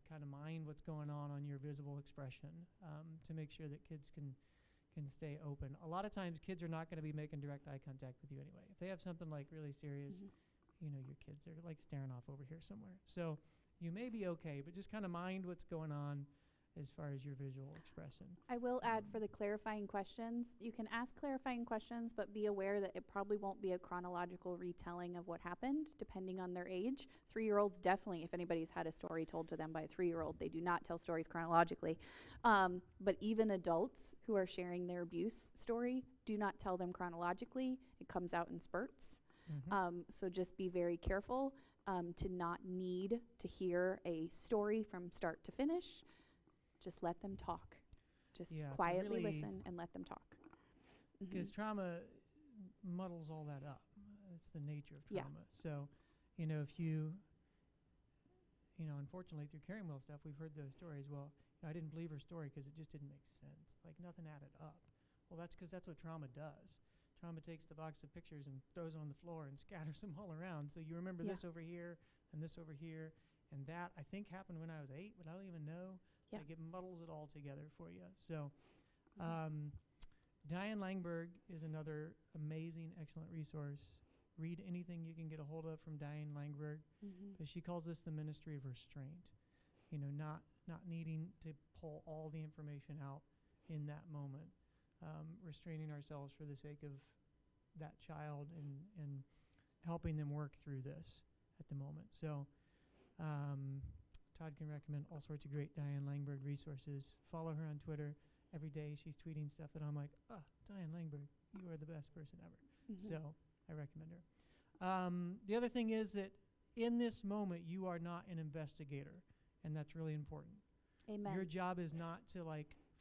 kind of mind what's going on your visible expression to make sure that kids can stay open. A lot of times, kids are not going to be making direct eye contact with you anyway. If they have something like really serious, your kids are like staring off over here somewhere. So you may be okay, but just kind of mind what's going on as far as your visual expression. I will add for the clarifying questions, you can ask clarifying questions, but be aware that it probably won't be a chronological retelling of what happened, depending on their age. 3-year-olds definitely, if anybody's had a story told to them by a 3-year-old, they do not tell stories chronologically. But even adults who are sharing their abuse story do not tell them chronologically. It comes out in spurts. So just be very careful to not need to hear a story from start to finish. Just let them talk. Just quietly listen and let them talk. Because trauma muddles all that up. It's the nature of trauma. So, if you unfortunately through Caring Well stuff, we've heard those stories. Well, I didn't believe her story because it just didn't make sense. Like nothing added up. Well, that's because that's what trauma does. Trauma takes the box of pictures and throws it on the floor and scatters them all around. So you remember Yeah. this over here and this over here. And that, I think, happened when I was 8, but I don't even know. Yeah. Like it muddles it all together for you. So Diane Langberg is another amazing, excellent resource. Read anything you can get a hold of from Diane Langberg. Mhm. But she calls this the ministry of restraint. Not needing to pull all the information out in that moment. Restraining ourselves for the sake of that child and helping them work through this at the moment. So Todd can recommend all sorts of great Diane Langberg resources. Follow her on Twitter. Every day she's tweeting stuff that I'm like, Diane Langberg, you are the best person ever. Mhm. So I recommend her. The other thing is that in this moment, you are not an investigator, and that's really important. Amen. Your job is not to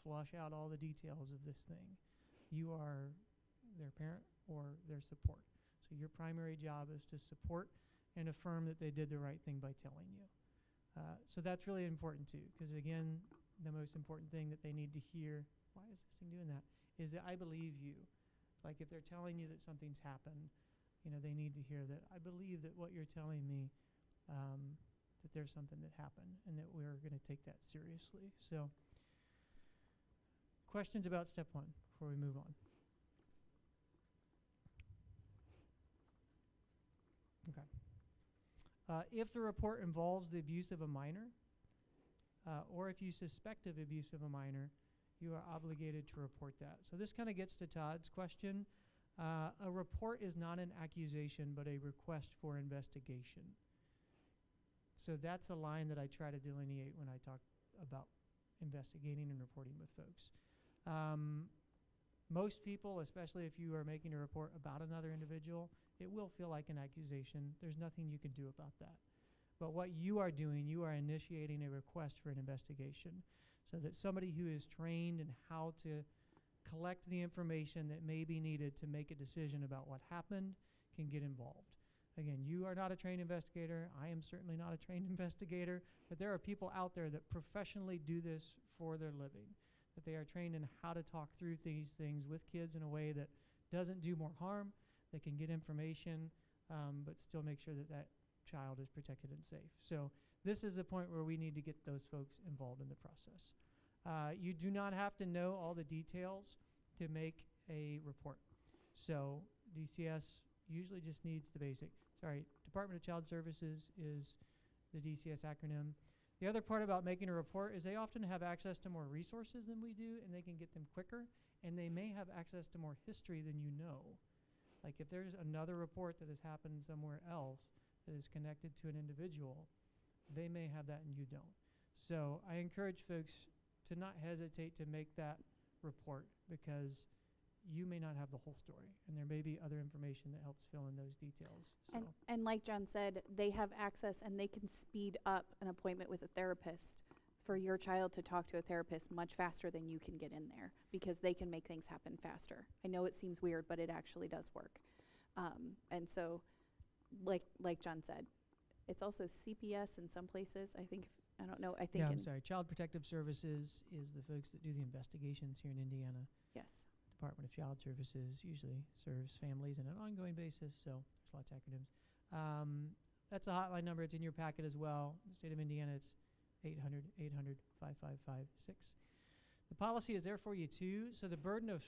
flush out all the details of this thing. You are their parent or their support. So your primary job is to support and affirm that they did the right thing by telling you. So that's really important too, because again, the most important thing that they need to hear, why is this thing doing that, is that I believe you. Like if they're telling you that something's happened, they need to hear that I believe that what you're telling me, that there's something that happened and that we're going to take that seriously. So questions about step 1 before we move on? Okay. If the report involves the abuse of a minor, or if you suspect of abuse of a minor, you are obligated to report that. So this kind of gets to Todd's question. A report is not an accusation, but a request for investigation. So that's a line that I try to delineate when I talk about investigating and reporting with folks. Most people, especially if you are making a report about another individual, it will feel like an accusation. There's nothing you can do about that. But what you are doing, you are initiating a request for an investigation so that somebody who is trained in how to collect the information that may be needed to make a decision about what happened can get involved. Again, you are not a trained investigator. I am certainly not a trained investigator, but there are people out there that professionally do this for their living, that they are trained in how to talk through these things with kids in a way that doesn't do more harm, that can get information, but still make sure that that child is protected and safe. So this is the point where we need to get those folks involved in the process. You do not have to know all the details to make a report. So DCS usually just needs the basic. Department of Child Services is the DCS acronym. The other part about making a report is they often have access to more resources than we do, and they can get them quicker, and they may have access to more history than you know. Like if there's another report that has happened somewhere else that is connected to an individual, they may have that and you don't. So I encourage folks to not hesitate to make that report because you may not have the whole story, and there may be other information that helps fill in those details. So And like John said, they have access and they can speed up an appointment with a therapist for your child to talk to a therapist much faster than you can get in there because they can make things happen faster. I know it seems weird, but it actually does work. And so, like John said, it's also CPS in some places. I think, I don't know, I think yeah, I'm sorry. Child Protective Services is the folks that do the investigations here in Indiana. yes. Department of Child Services usually serves families on an ongoing basis, so there's lots of acronyms. That's a hotline number. It's in your packet as well. In the state of Indiana, it's 800-800-5556. The policy is there for you too. So the burden of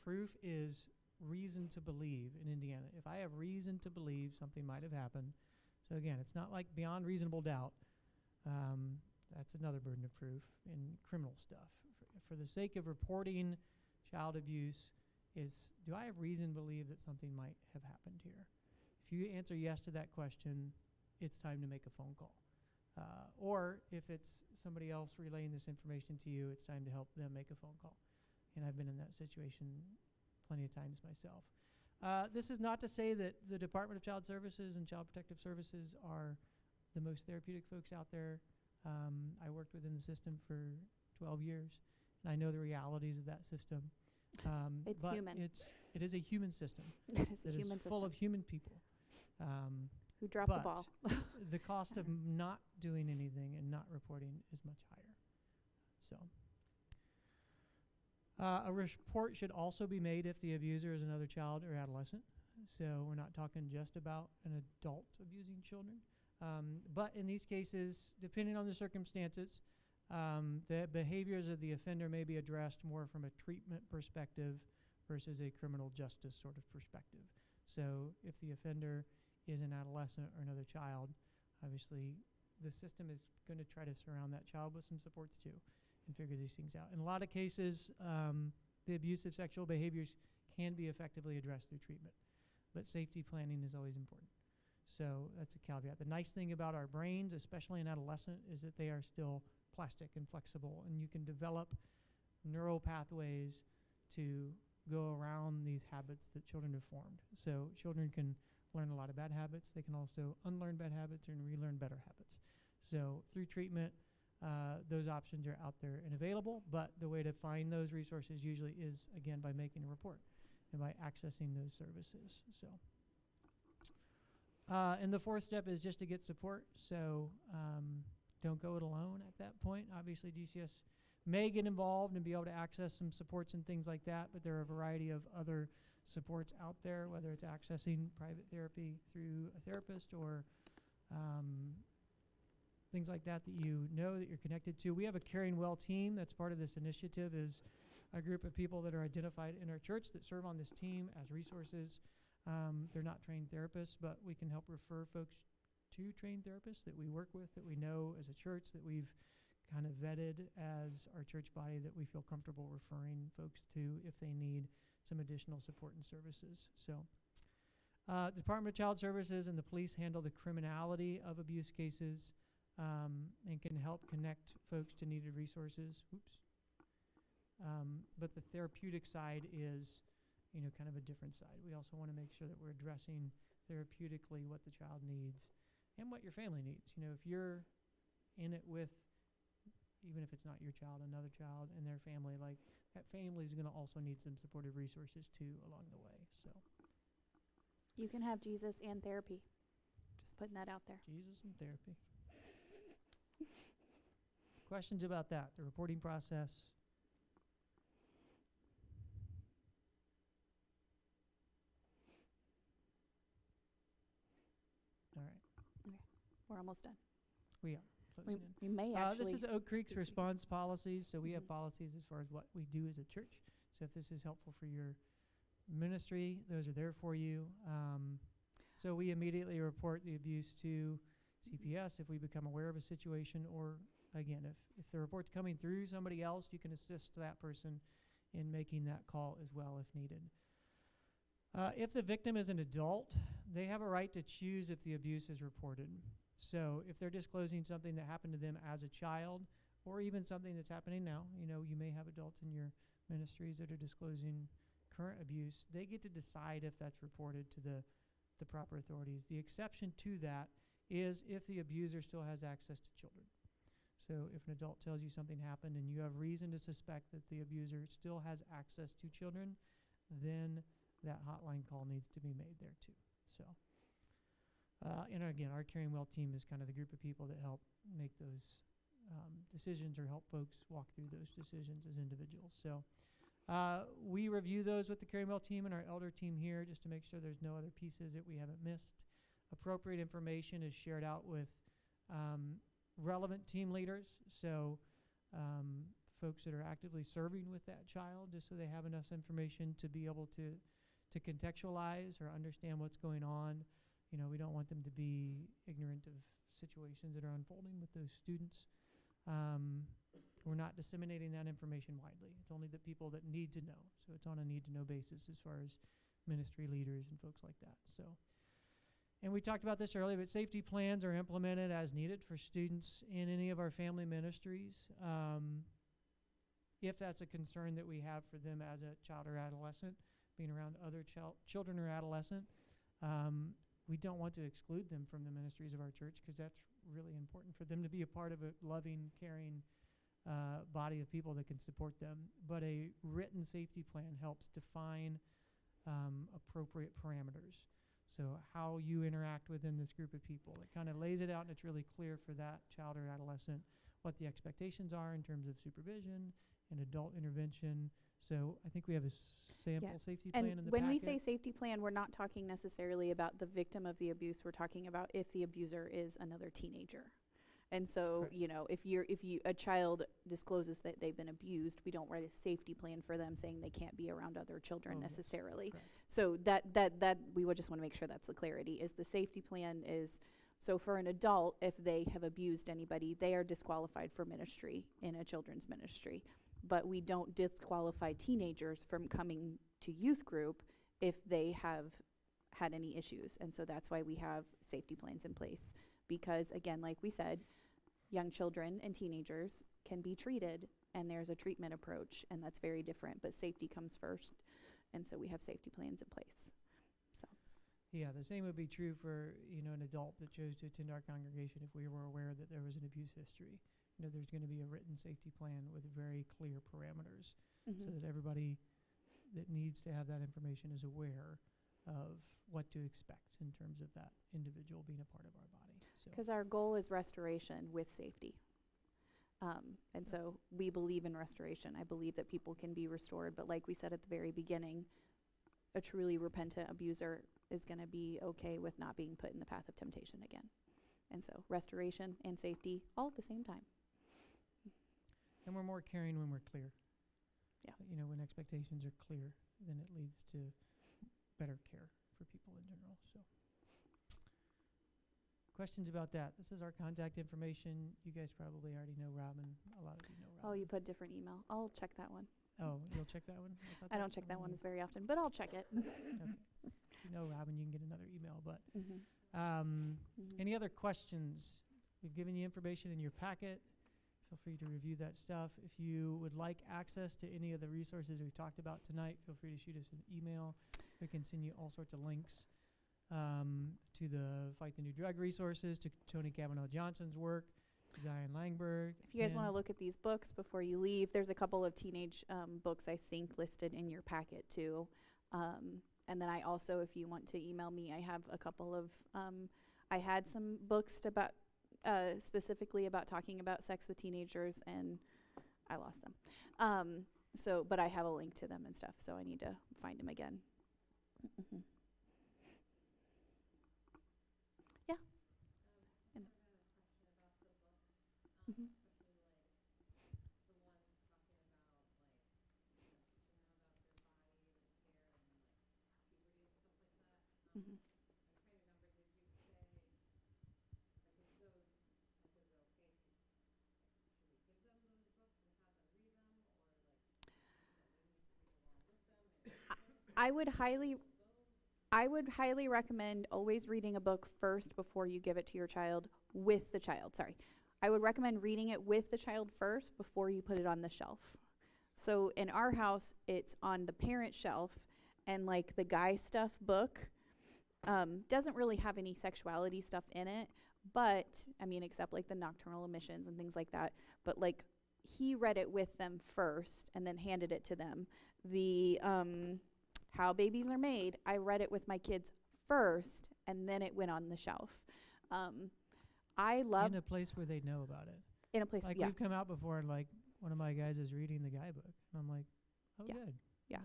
proof is reason to believe in Indiana. If I have reason to believe something might have happened, so again, it's not like beyond reasonable doubt. That's another burden of proof in criminal stuff. For the sake of reporting child abuse, do I have reason to believe that something might have happened here? If you answer yes to that question, it's time to make a phone call. Or if it's somebody else relaying this information to you, it's time to help them make a phone call. And I've been in that situation plenty of times myself. This is not to say that the Department of Child Services and Child Protective Services are the most therapeutic folks out there. I worked within the system for 12 years, and I know the realities of that system. It's but human. It is a human system. It is a that human is full system. of human people. Who dropped the But ball. the cost of not doing anything and not reporting is much higher. So, a report should also be made if the abuser is another child or adolescent. So we're not talking just about an adult abusing children. But in these cases, depending on the circumstances, the behaviors of the offender may be addressed more from a treatment perspective versus a criminal justice sort of perspective. So if the offender is an adolescent or another child, obviously the system is going to try to surround that child with some supports too and figure these things out. In a lot of cases, the abusive sexual behaviors can be effectively addressed through treatment, but safety planning is always important. So that's a caveat. The nice thing about our brains, especially in adolescent, is that they are still plastic and flexible, and you can develop neural pathways to go around these habits that children have formed. So children can learn a lot of bad habits. They can also unlearn bad habits and relearn better habits. So through treatment, those options are out there and available, but the way to find those resources usually is, again, by making a report and by accessing those services. So, and the fourth step is just to get support. So don't go it alone at that point. Obviously, DCS may get involved and be able to access some supports and things like that, but there are a variety of other supports out there, whether it's accessing private therapy through a therapist or things like that you know that you're connected to. We have a Caring Well team that's part of this initiative, is a group of people that are identified in our church that serve on this team as resources. They're not trained therapists, but we can help refer folks to trained therapists that we work with, that we know as a church, that we've kind of vetted as our church body, that we feel comfortable referring folks to if they need some additional support and services. So the Department of Child Services and the police handle the criminality of abuse cases and can help connect folks to needed resources. But the therapeutic side is, kind of a different side. We also want to make sure that we're addressing therapeutically what the child needs and what your family needs. If you're in it with, even if it's not your child, another child and their family, like that family is going to also need some supportive resources too along the way. So You can have Jesus and therapy. Just putting that out there. Jesus and therapy. Questions about that, the reporting process? All right, We're almost done. we are closing in. We may actually. This is Oak Creek's response policies. So we have policies as far as what we do as a church. So if this is helpful for your ministry, those are there for you. So we immediately report the abuse to CPS if we become aware of a situation, or again, if the report's coming through somebody else, you can assist that person in making that call as well if needed. If the victim is an adult, they have a right to choose if the abuse is reported. So if they're disclosing something that happened to them as a child, or even something that's happening now, you may have adults in your ministries that are disclosing current abuse, they get to decide if that's reported to the proper authorities. The exception to that is if the abuser still has access to children. So if an adult tells you something happened and you have reason to suspect that the abuser still has access to children, then that hotline call needs to be made there too. So, and again, our Caring Well team is kind of the group of people that help make those decisions or help folks walk through those decisions as individuals. So we review those with the Caring Well team and our elder team here just to make sure there's no other pieces that we haven't missed. Appropriate information is shared out with relevant team leaders, so folks that are actively serving with that child, just so they have enough information to be able to contextualize or understand what's going on. We don't want them to be ignorant of situations that are unfolding with those students. We're not disseminating that information widely. It's only the people that need to know. So it's on a need-to-know basis as far as ministry leaders and folks like that. So, and we talked about this earlier, but safety plans are implemented as needed for students in any of our family ministries. If that's a concern that we have for them as a child or adolescent, being around other children or adolescent, we don't want to exclude them from the ministries of our church, because that's really important for them to be a part of a loving, caring body of people that can support them. But a written safety plan helps define appropriate parameters. So how you interact within this group of people. It kind of lays it out and it's really clear for that child or adolescent what the expectations are in terms of supervision and adult intervention. So I think we have a sample safety plan in And the when we packet. say safety plan, we're not talking necessarily about the victim of the abuse. We're talking about if the abuser is another teenager. And so, Correct. you know, if a child discloses that they've been abused, we don't write a safety plan for them saying they can't be around other children Oh, yes, necessarily. correct. So that we would just want to make sure that's the clarity. Is the safety plan is, so for an adult, if they have abused anybody, they are disqualified for ministry in a children's ministry. But we don't disqualify teenagers from coming to youth group if they have had any issues. And so that's why we have safety plans in place. Because again, like we said, young children and teenagers can be treated, and there's a treatment approach, and that's very different, but safety comes first. And so we have safety plans in place. So, Yeah, the same would be true for, an adult that chose to attend our congregation if we were aware that there was an abuse history. There's going to be a written safety plan with very clear parameters so that everybody that needs to have that information is aware of what to expect in terms of that individual being a part of our body. So because our goal is restoration with safety. And so we believe in restoration. I believe that people can be restored, but like we said at the very beginning, a truly repentant abuser is going to be okay with not being put in the path of temptation again. And so restoration and safety all at the same time. and we're more caring when we're clear. Yeah. When expectations are clear, then it leads to better care for people in general. So, questions about that? This is our contact information. You guys probably already know Robin. A lot of you know Robin. Oh, you put different email. I'll check that one. Oh, you'll check that one? thought I don't that's check the that one one as very often, but I'll check it. Okay. If you know Robin, you can get another email. But Mhm. any other questions? We've given you information in your packet. Feel free to review that stuff. If you would like access to any of the resources we've talked about tonight, feel free to shoot us an email. We can send you all sorts of links to the Fight the New Drug resources, to Tony Kavanaugh Johnson's work, to Zion Langberg. If you guys want to Ken. look at these books before you leave, there's a couple of teenage books I think listed in your packet too. And then I also, if you want to email me, I have a couple of, I had some books about, specifically about talking about sex with teenagers, and I lost them. But I have a link to them and stuff, so I need to find them again. Mhm. Yeah. And Mhm. Mhm. I would highly recommend always reading a book first before you give it to your child with the child. Sorry. I would recommend reading it with the child first before you put it on the shelf. So in our house, it's on the parent shelf, and like the guy stuff book doesn't really have any sexuality stuff in it, but I mean, except like the nocturnal emissions and things like that. But like he read it with them first and then handed it to them. The How Babies Are Made, I read it with my kids first, and then it went on the shelf. I love in a place where they know about it. in a place. Like Yeah, we've come out before, and like one of my guys is reading the guy book, and I'm like, oh, Yeah. good. Yeah.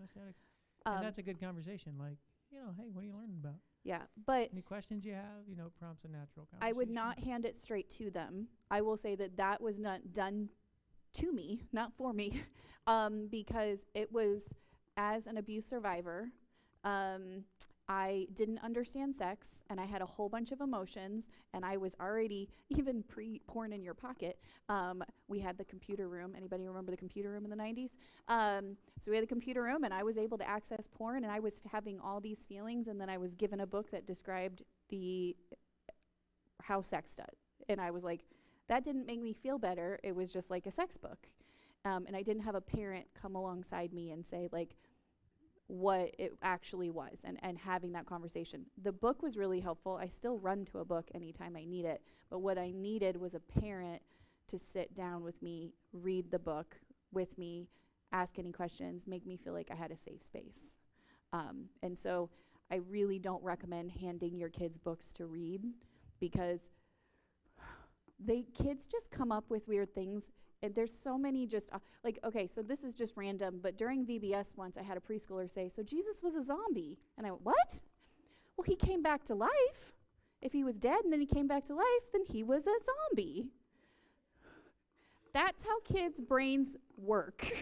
And that's a good conversation. Like, hey, what are you learning about? yeah. But Any questions you have? Prompts a natural conversation. I would not hand it straight to them. I will say that was not done to me, not for me, because it was as an abuse survivor. I didn't understand sex, and I had a whole bunch of emotions, and I was already, even pre-porn in your pocket, we had the computer room. Anybody remember the computer room in the 90s? So we had the computer room, and I was able to access porn, and I was having all these feelings, and then I was given a book that described how sex does. And I was like, that didn't make me feel better. It was just like a sex book. And I didn't have a parent come alongside me and say, like, what it actually was, and having that conversation. The book was really helpful. I still run to a book anytime I need it, but what I needed was a parent to sit down with me, read the book with me, ask any questions, make me feel like I had a safe space. And so I really don't recommend handing your kids books to read, because kids just come up with weird things. And there's so many just, like, okay, so this is just random, but during VBS once I had a preschooler say, so Jesus was a zombie. And I went, what? Well, he came back to life. If he was dead and then he came back to life, then he was a zombie. That's how kids' brains work.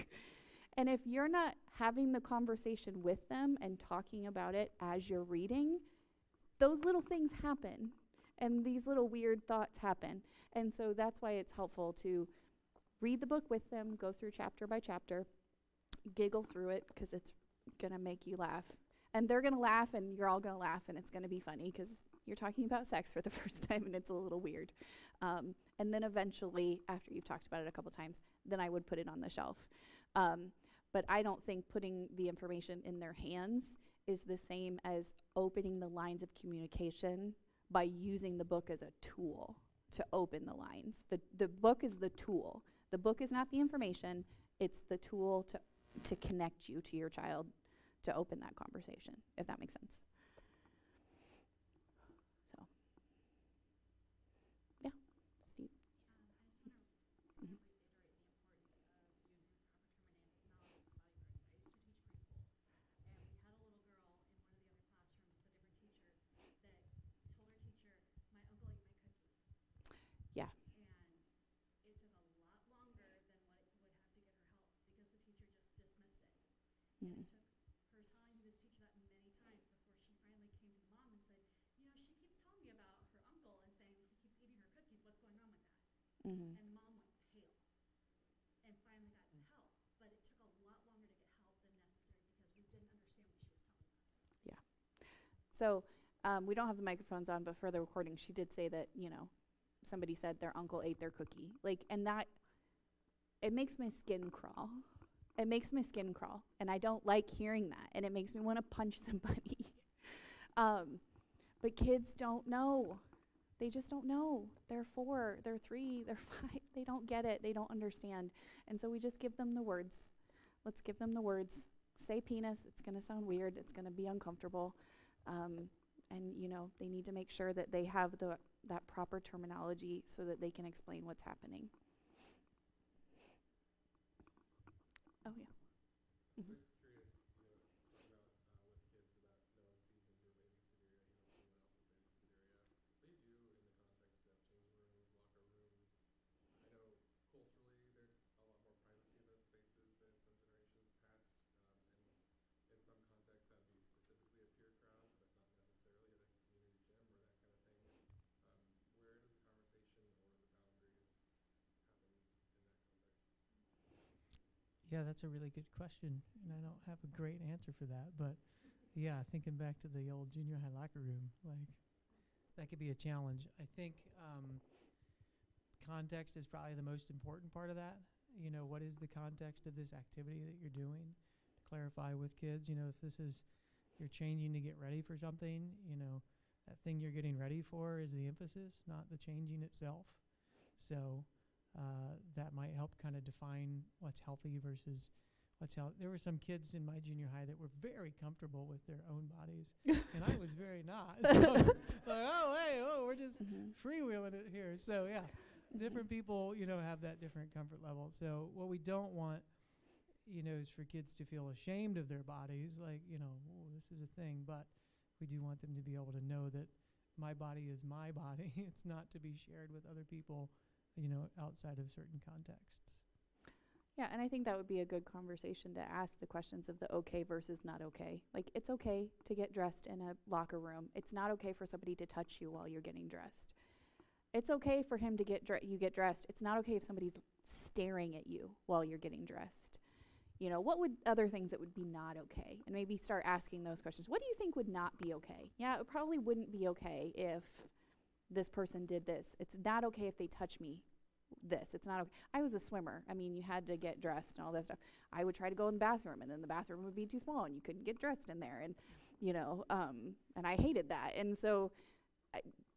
And if you're not having the conversation with them and talking about it as you're reading, those little things happen. And these little weird thoughts happen. And so that's why it's helpful to read the book with them, go through chapter by chapter, giggle through it, because it's going to make you laugh. And they're going to laugh, and you're all going to laugh, and it's going to be funny, because you're talking about sex for the first time, and it's a little weird. And then eventually, after you've talked about it a couple times, then I would put it on the shelf. But I don't think putting the information in their hands is the same as opening the lines of communication by using the book as a tool to open the lines. The book is the tool. The book is not the information. It's the tool to connect you to your child, to open that conversation, if that makes sense. So, yeah, Steve. I just want to reiterate the importance of using proper terminology. I used to teach preschool, and we had a little girl in one of the other classrooms with a different teacher that told her teacher, my uncle ate my cookie. Yeah. And it took a lot longer than what it would have to get her help, because the teacher just dismissed it. And it took her telling this teacher that many times before she finally came to mom and said, you know, she keeps telling me about her uncle and saying he keeps eating her cookies. What's going on with that? Mm-hmm. And mom went pale and finally got help. But it took a lot longer to get help than necessary because we didn't understand what she was telling us. So we don't have the microphones on, but for the recording, she did say that, somebody said their uncle ate their cookie. And that, it makes my skin crawl. It makes my skin crawl. And I don't like hearing that. And it makes me want to punch somebody. But kids don't know. They just don't know. They're 4, they're 3, they're 5. They don't get it. They don't understand. And so we just give them the words. Let's give them the words. Say penis. It's going to sound weird. It's going to be uncomfortable. And, they need to make sure that they have that proper terminology so that they can explain what's happening. Oh, yeah. Mm-hmm. Just curious, talking about with kids about no one sees into your babysitter area, you don't see anyone else's babysitter area. What do you do in the context of changing rooms, locker rooms? I know culturally there's a lot more privacy in those spaces than some generations past, and in some contexts that would be specifically a peer crowd, but not necessarily at a community gym or that kind of thing. Where does the conversation or the boundaries happen in that context? Yeah, that's a really good question, and I don't have a great answer for that. But yeah, thinking back to the old junior high locker room, that could be a challenge. I think context is probably the most important part of that. What is the context of this activity that you're doing? To clarify with kids, if this is you're changing to get ready for something, that thing you're getting ready for is the emphasis, not the changing itself. So that might help kind of define what's healthy versus what's healthy. There were some kids in my junior high that were very comfortable with their own bodies, and I was very not. So we're just freewheeling it here. So yeah, different people, have that different comfort level. So what we don't want, is for kids to feel ashamed of their bodies, this is a thing, but we do want them to be able to know that my body is my body. It's not to be shared with other people, outside of certain contexts. Yeah, and I think that would be a good conversation to ask the questions of the okay versus not okay. It's okay to get dressed in a locker room. It's not okay for somebody to touch you while you're getting dressed. It's okay for him to you get dressed. It's not okay if somebody's staring at you while you're getting dressed. What would other things that would be not okay? And maybe start asking those questions. What do you think would not be okay? Yeah, it probably wouldn't be okay if this person did this. It's not okay if they touch me. It's not okay. I was a swimmer. You had to get dressed and all that stuff. I would try to go in the bathroom, and then the bathroom would be too small, and you couldn't get dressed in there. And, and I hated that. And so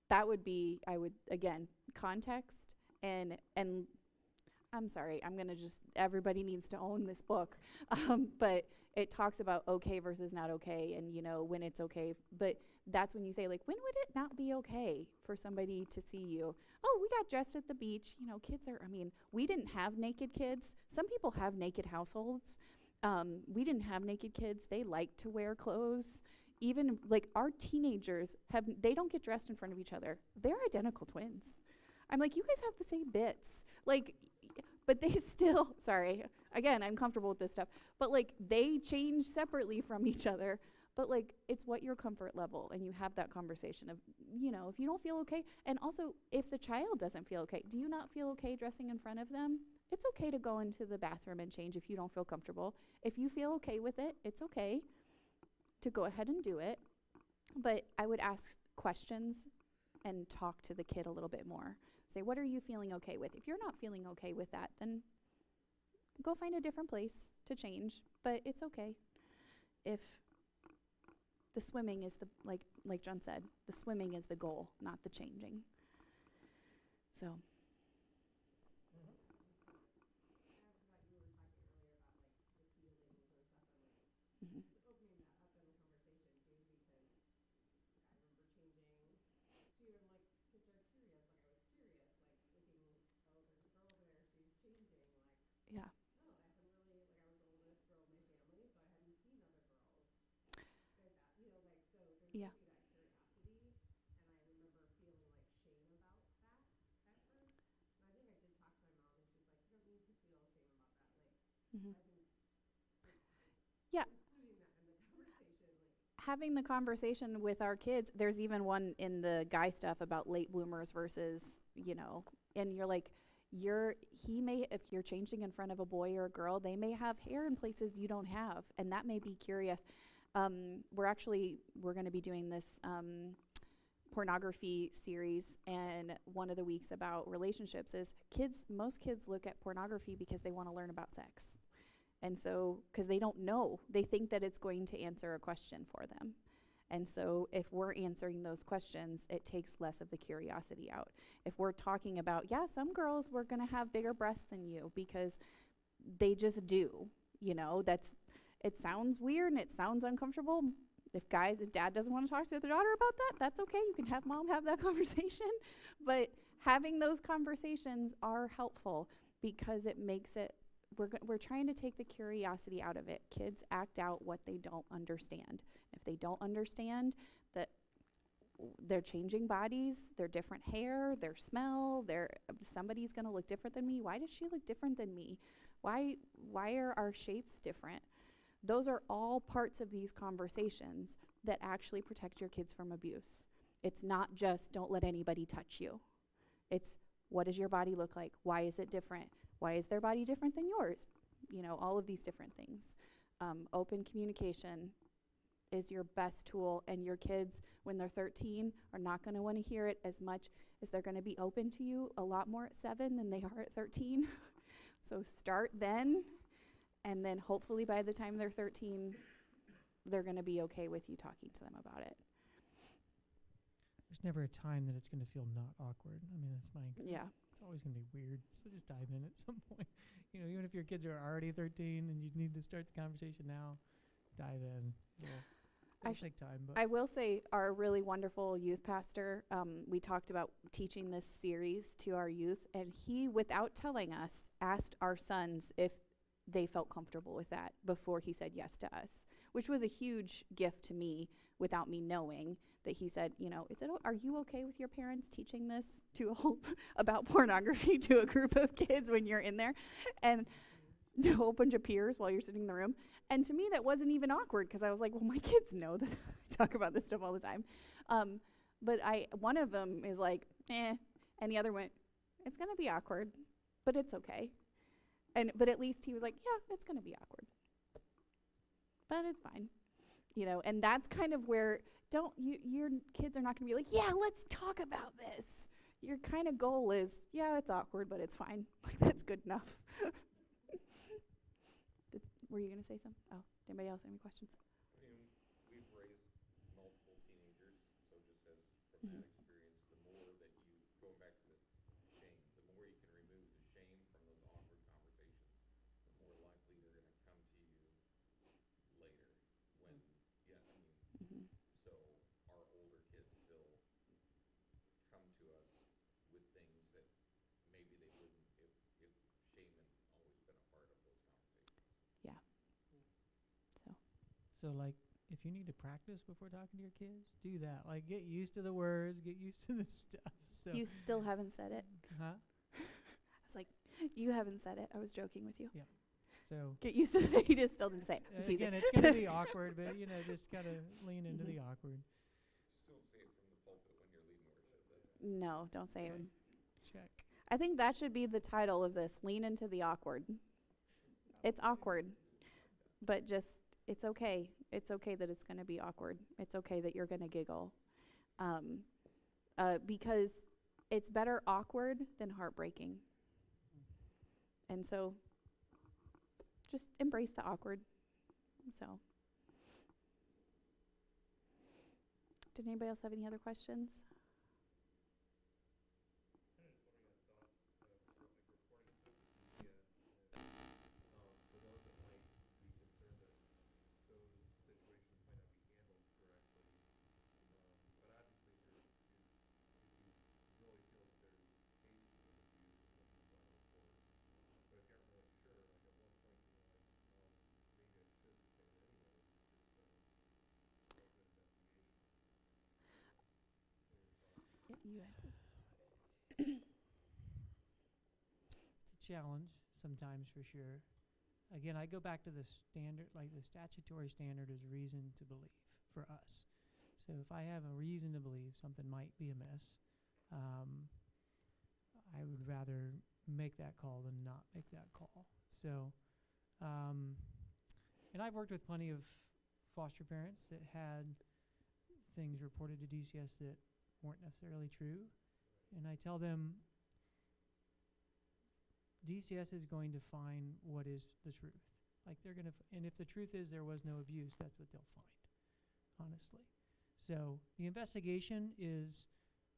that would be, again, context. And I'm sorry, I'm gonna just, everybody needs to own this book. But it talks about okay versus not okay, and when it's okay. But that's when you say, like, when would it not be okay for somebody to see you? Oh, we got dressed at the beach. Kids are, we didn't have naked kids. Some people have naked households. We didn't have naked kids. They like to wear clothes. Even like our teenagers they don't get dressed in front of each other. They're identical twins. I'm like, you guys have the same bits. Like, but they still, sorry, again, I'm comfortable with this stuff, but like they change separately from each other. But like, it's what your comfort level, and you have that conversation of, if you don't feel okay, and also if the child doesn't feel okay, do you not feel okay dressing in front of them? It's okay to go into the bathroom and change if you don't feel comfortable. If you feel okay with it, it's okay to go ahead and do it. But I would ask questions and talk to the kid a little bit more. Say, what are you feeling okay with? If you're not feeling okay with that, then go find a different place to change, but it's okay. If the swimming is like John said, the swimming is the goal, not the changing. So. Mhm. Yeah. Yeah. Mhm. Yeah. Having the conversation with our kids, there's even one in the guy stuff about late bloomers versus, and you're like, if you're changing in front of a boy or a girl, they may have hair in places you don't have, and that may be curious. We're going to be doing this pornography series, and one of the weeks about relationships is most kids look at pornography because they want to learn about sex. And so, because they don't know, they think that it's going to answer a question for them. And so if we're answering those questions, it takes less of the curiosity out. If we're talking about, some girls were going to have bigger breasts than you because they just do, it sounds weird and it sounds uncomfortable. If dad doesn't want to talk to their daughter about that, that's okay. You can have mom have that conversation. But having those conversations are helpful because it makes it, we're trying to take the curiosity out of it. Kids act out what they don't understand. If they don't understand that they're changing bodies, their different hair, their smell, somebody's going to look different than me. Why does she look different than me? Why are our shapes different? Those are all parts of these conversations that actually protect your kids from abuse. It's not just don't let anybody touch you. It's what does your body look like? Why is it different? Why is their body different than yours? All of these different things. Open communication is your best tool, and your kids, when they're 13, are not going to want to hear it as much as they're going to be open to you a lot more at 7 than they are at 13. So start then, and then hopefully by the time they're 13, they're going to be okay with you talking to them about it. There's never a time that it's going to feel not awkward. That's my Yeah. It's always going to be weird. So just dive in at some point. Even if your kids are already 13 and you need to start the conversation now, dive in. It'll take time. But I will say our really wonderful youth pastor, we talked about teaching this series to our youth, and he, without telling us, asked our sons if they felt comfortable with that before he said yes to us, which was a huge gift to me without me knowing that he said, are you okay with your parents teaching this about pornography to a group of kids when you're in there? And a whole bunch of peers while you're sitting in the room. And to me, that wasn't even awkward because I was like, well, my kids know that I talk about this stuff all the time. But one of them is like, and the other went, it's going to be awkward, but it's okay. But at least he was like, yeah, it's going to be awkward, but it's fine. And that's kind of where your kids are not going to be like, yeah, let's talk about this. Your kind of goal is, yeah, it's awkward, but it's fine. Like, that's good enough. Were you going to say something? Oh, anybody else have any questions? We've raised multiple teenagers, so just as from that experience, the more that you, going back to the shame, the more you can remove the shame from those awkward So, like, if you need to practice before talking to your kids, do that. Like, get used to the words, get used to the stuff. So, You still haven't said it. huh? I was like, you haven't said it. I was joking with you. So, Get used to it. You just still didn't say it. I'm teasing. again, it's going to be awkward, but, you know, just kind of lean into the awkward. Just don't say it from the pulpit when you're leading worship. That's No, don't say Okay. it. Check. I think that should be the title of this. Lean into the awkward. It's awkward, but just, it's okay. It's okay that it's going to be awkward. It's okay that you're going to giggle. Because it's better awkward than heartbreaking. And so, just embrace the awkward. So, did anybody else have any other questions? For those that might be concerned that those situations might not be handled correctly, but obviously if you really feel that there's cases of abuse, it's something you want to report. But if you aren't really sure, like at one point you're like, maybe I should say it anyways, just so there's an investigation. You had to. It's a challenge sometimes, for sure. Again, I go back to the standard, like the statutory standard is reason to believe for us. So if I have a reason to believe something might be amiss, I would rather make that call than not make that call. So, and I've worked with plenty of foster parents that had things reported to DCS that weren't necessarily true. And I tell them, DCS is going to find what is the truth. Like they're going to, and if the truth is there was no abuse, that's what they'll find, honestly. So the investigation is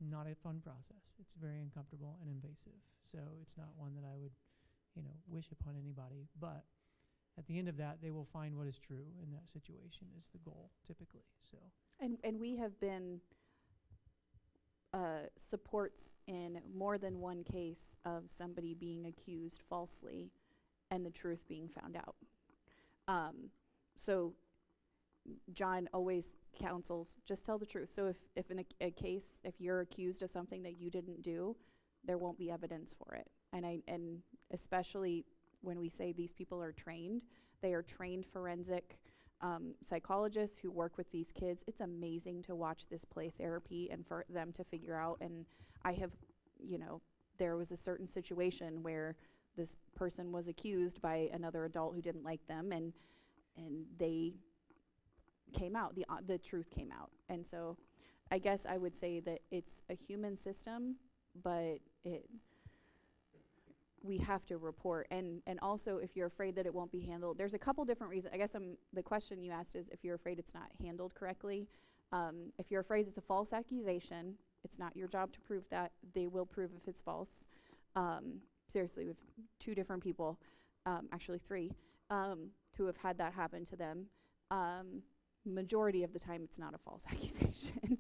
not a fun process. It's very uncomfortable and invasive. So it's not one that I would, you know, wish upon anybody. But at the end of that, they will find what is true in that situation is the goal, typically. So. And we have been supports in more than one case of somebody being accused falsely and the truth being found out. So John always counsels, just tell the truth. So if in a case, if you're accused of something that you didn't do, there won't be evidence for it. And especially when we say these people are trained, they are trained forensic psychologists who work with these kids. It's amazing to watch this play therapy and for them to figure out. And I have, you know, there was a certain situation where this person was accused by another adult who didn't like them, and they came out, the truth came out. And so I guess I would say that it's a human system, but we have to report. And also, if you're afraid that it won't be handled, there's a couple different reasons. I guess the question you asked is if you're afraid it's not handled correctly. If you're afraid it's a false accusation, it's not your job to prove that. They will prove if it's false. Seriously, with 2 different people, actually 3, who have had that happen to them. Majority of the time, it's not a false accusation.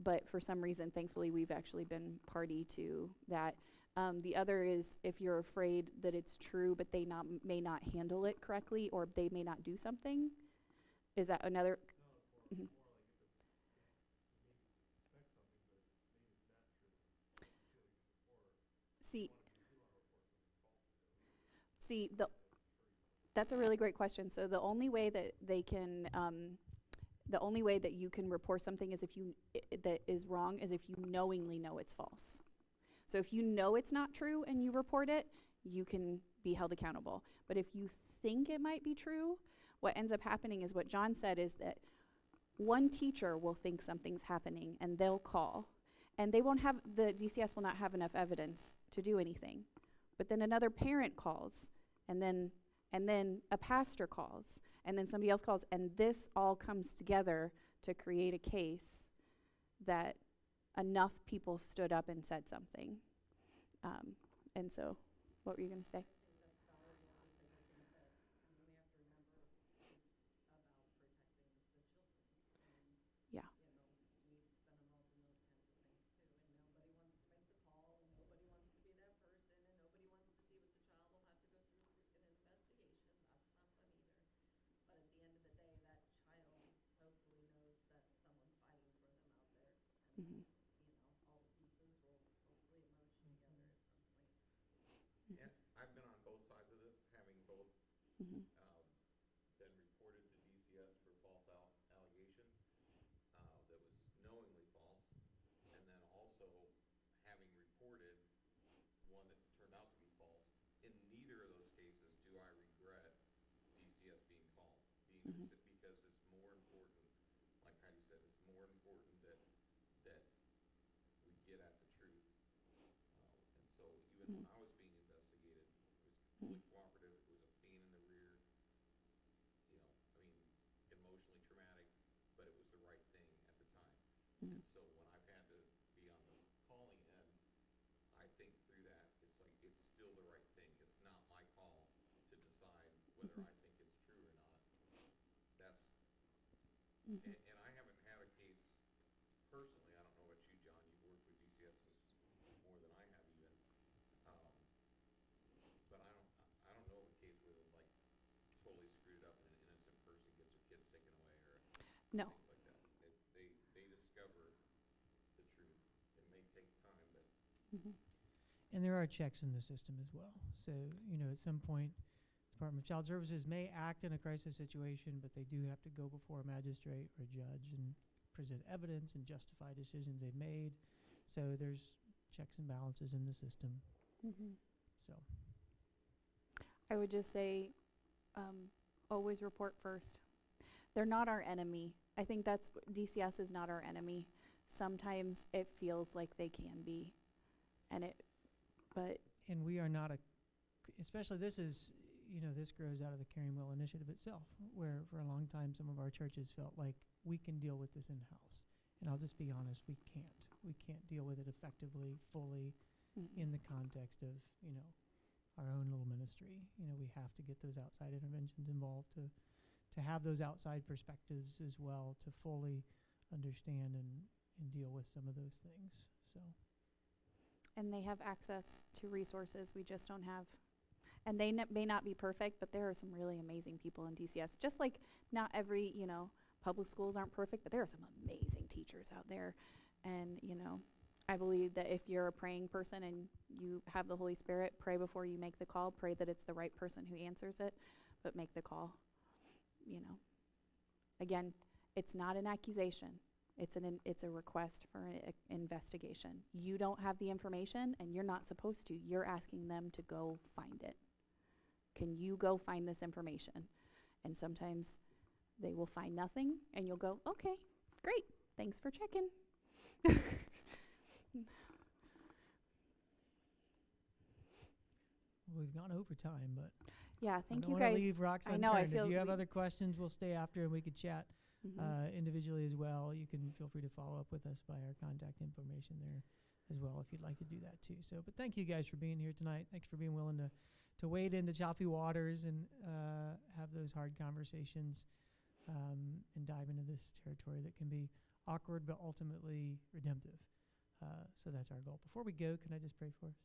But for some reason, thankfully, we've actually been party to that. The other is if you're afraid that it's true, but they may not handle it correctly, or they may not do something. Is that another? Mhm. See, that's a really great question. So the only way that they can, the only way that you can report something is if that is wrong is if you knowingly know it's false. So if you know it's not true and you report it, you can be held accountable. But if you think it might be true, what ends up happening is what John said is that one teacher will think something's happening and they'll call. And the DCS will not have enough evidence to do anything. But then another parent calls, and then a pastor calls, and then somebody else calls, and this all comes together to create a case that enough people stood up and said something. And so, what were you going to say? Yeah. when I was being investigated, it was completely cooperative, it was a pain in the rear, you know, I mean, emotionally traumatic, but it was the right thing at the time. And so when I've had to be on the calling end, I think through that, it's like, it's still the right thing. It's not my call to decide whether I think it's true or not. That's, and I haven't had a case personally, I don't know about you, John, you've worked with DCSs more than I have even. But I don't know of a case where they're like totally screwed up and an innocent person gets their kids taken away or No. things like that. They discover the truth. It may take time, but And there are checks in the system as well. So, you know, at some point, Department of Child Services may act in a crisis situation, but they do have to go before a magistrate or a judge and present evidence and justify decisions they've made. So there's checks and balances in the system. So, I would just say, always report first. They're not our enemy. I think DCS is not our enemy. Sometimes it feels like they can be, but and we are not especially this is, you know, this grows out of the Caring Well initiative itself, where for a long time some of our churches felt like we can deal with this in-house. And I'll just be honest, we can't. We can't deal with it effectively, fully, in the context of, you know, our own little ministry. You know, we have to get those outside interventions involved to have those outside perspectives as well, to fully understand and deal with some of those things. So, and they have access to resources we just don't have. And they may not be perfect, but there are some really amazing people in DCS. Just like not every, you know, public schools aren't perfect, but there are some amazing teachers out there. And, you know, I believe that if you're a praying person and you have the Holy Spirit, pray before you make the call. Pray that it's the right person who answers it, but make the call. You know, again, it's not an accusation. It's a request for an investigation. You don't have the information, and you're not supposed to. You're asking them to go find it. Can you go find this information? And sometimes they will find nothing, and you'll go, okay, great, thanks for checking. we've gone over time, but Yeah, thank I you don't want guys. to leave rocks I unturned. know, I feel if you have we- other questions, we'll stay after and we could chat Mhm. individually as well. You can feel free to follow up with us by our contact information there as well if you'd like to do that too. So, but thank you guys for being here tonight. Thanks for being willing to wade into choppy waters and have those hard conversations and dive into this territory that can be awkward but ultimately redemptive. So that's our goal. Before we go, can I just pray for us?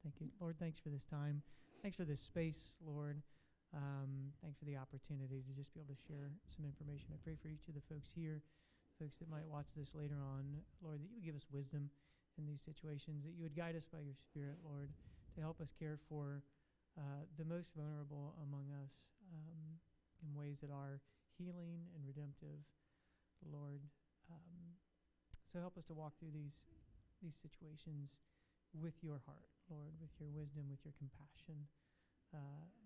Thank you. Lord, thanks for this time. Thanks for this space, Lord. Thanks for the opportunity to just be able to share some information. I pray for each of the folks here, folks that might watch this later on, Lord, that you would give us wisdom in these situations, that you would guide us by your Spirit, Lord, to help us care for the most vulnerable among us in ways that are healing and redemptive, Lord. So help us to walk through these situations with your heart, Lord, with your wisdom, with your compassion,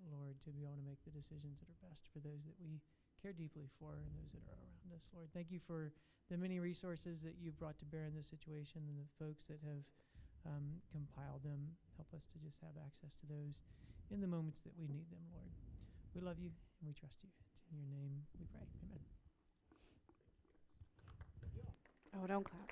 Lord, to be able to make the decisions that are best for those that we care deeply for and those that are around us. Lord, thank you for the many resources that you've brought to bear in this situation and the folks that have compiled them. Help us to just have access to those in the moments that we need them, Lord. We love you and we trust you. In your name we pray. Amen. Oh, don't clap.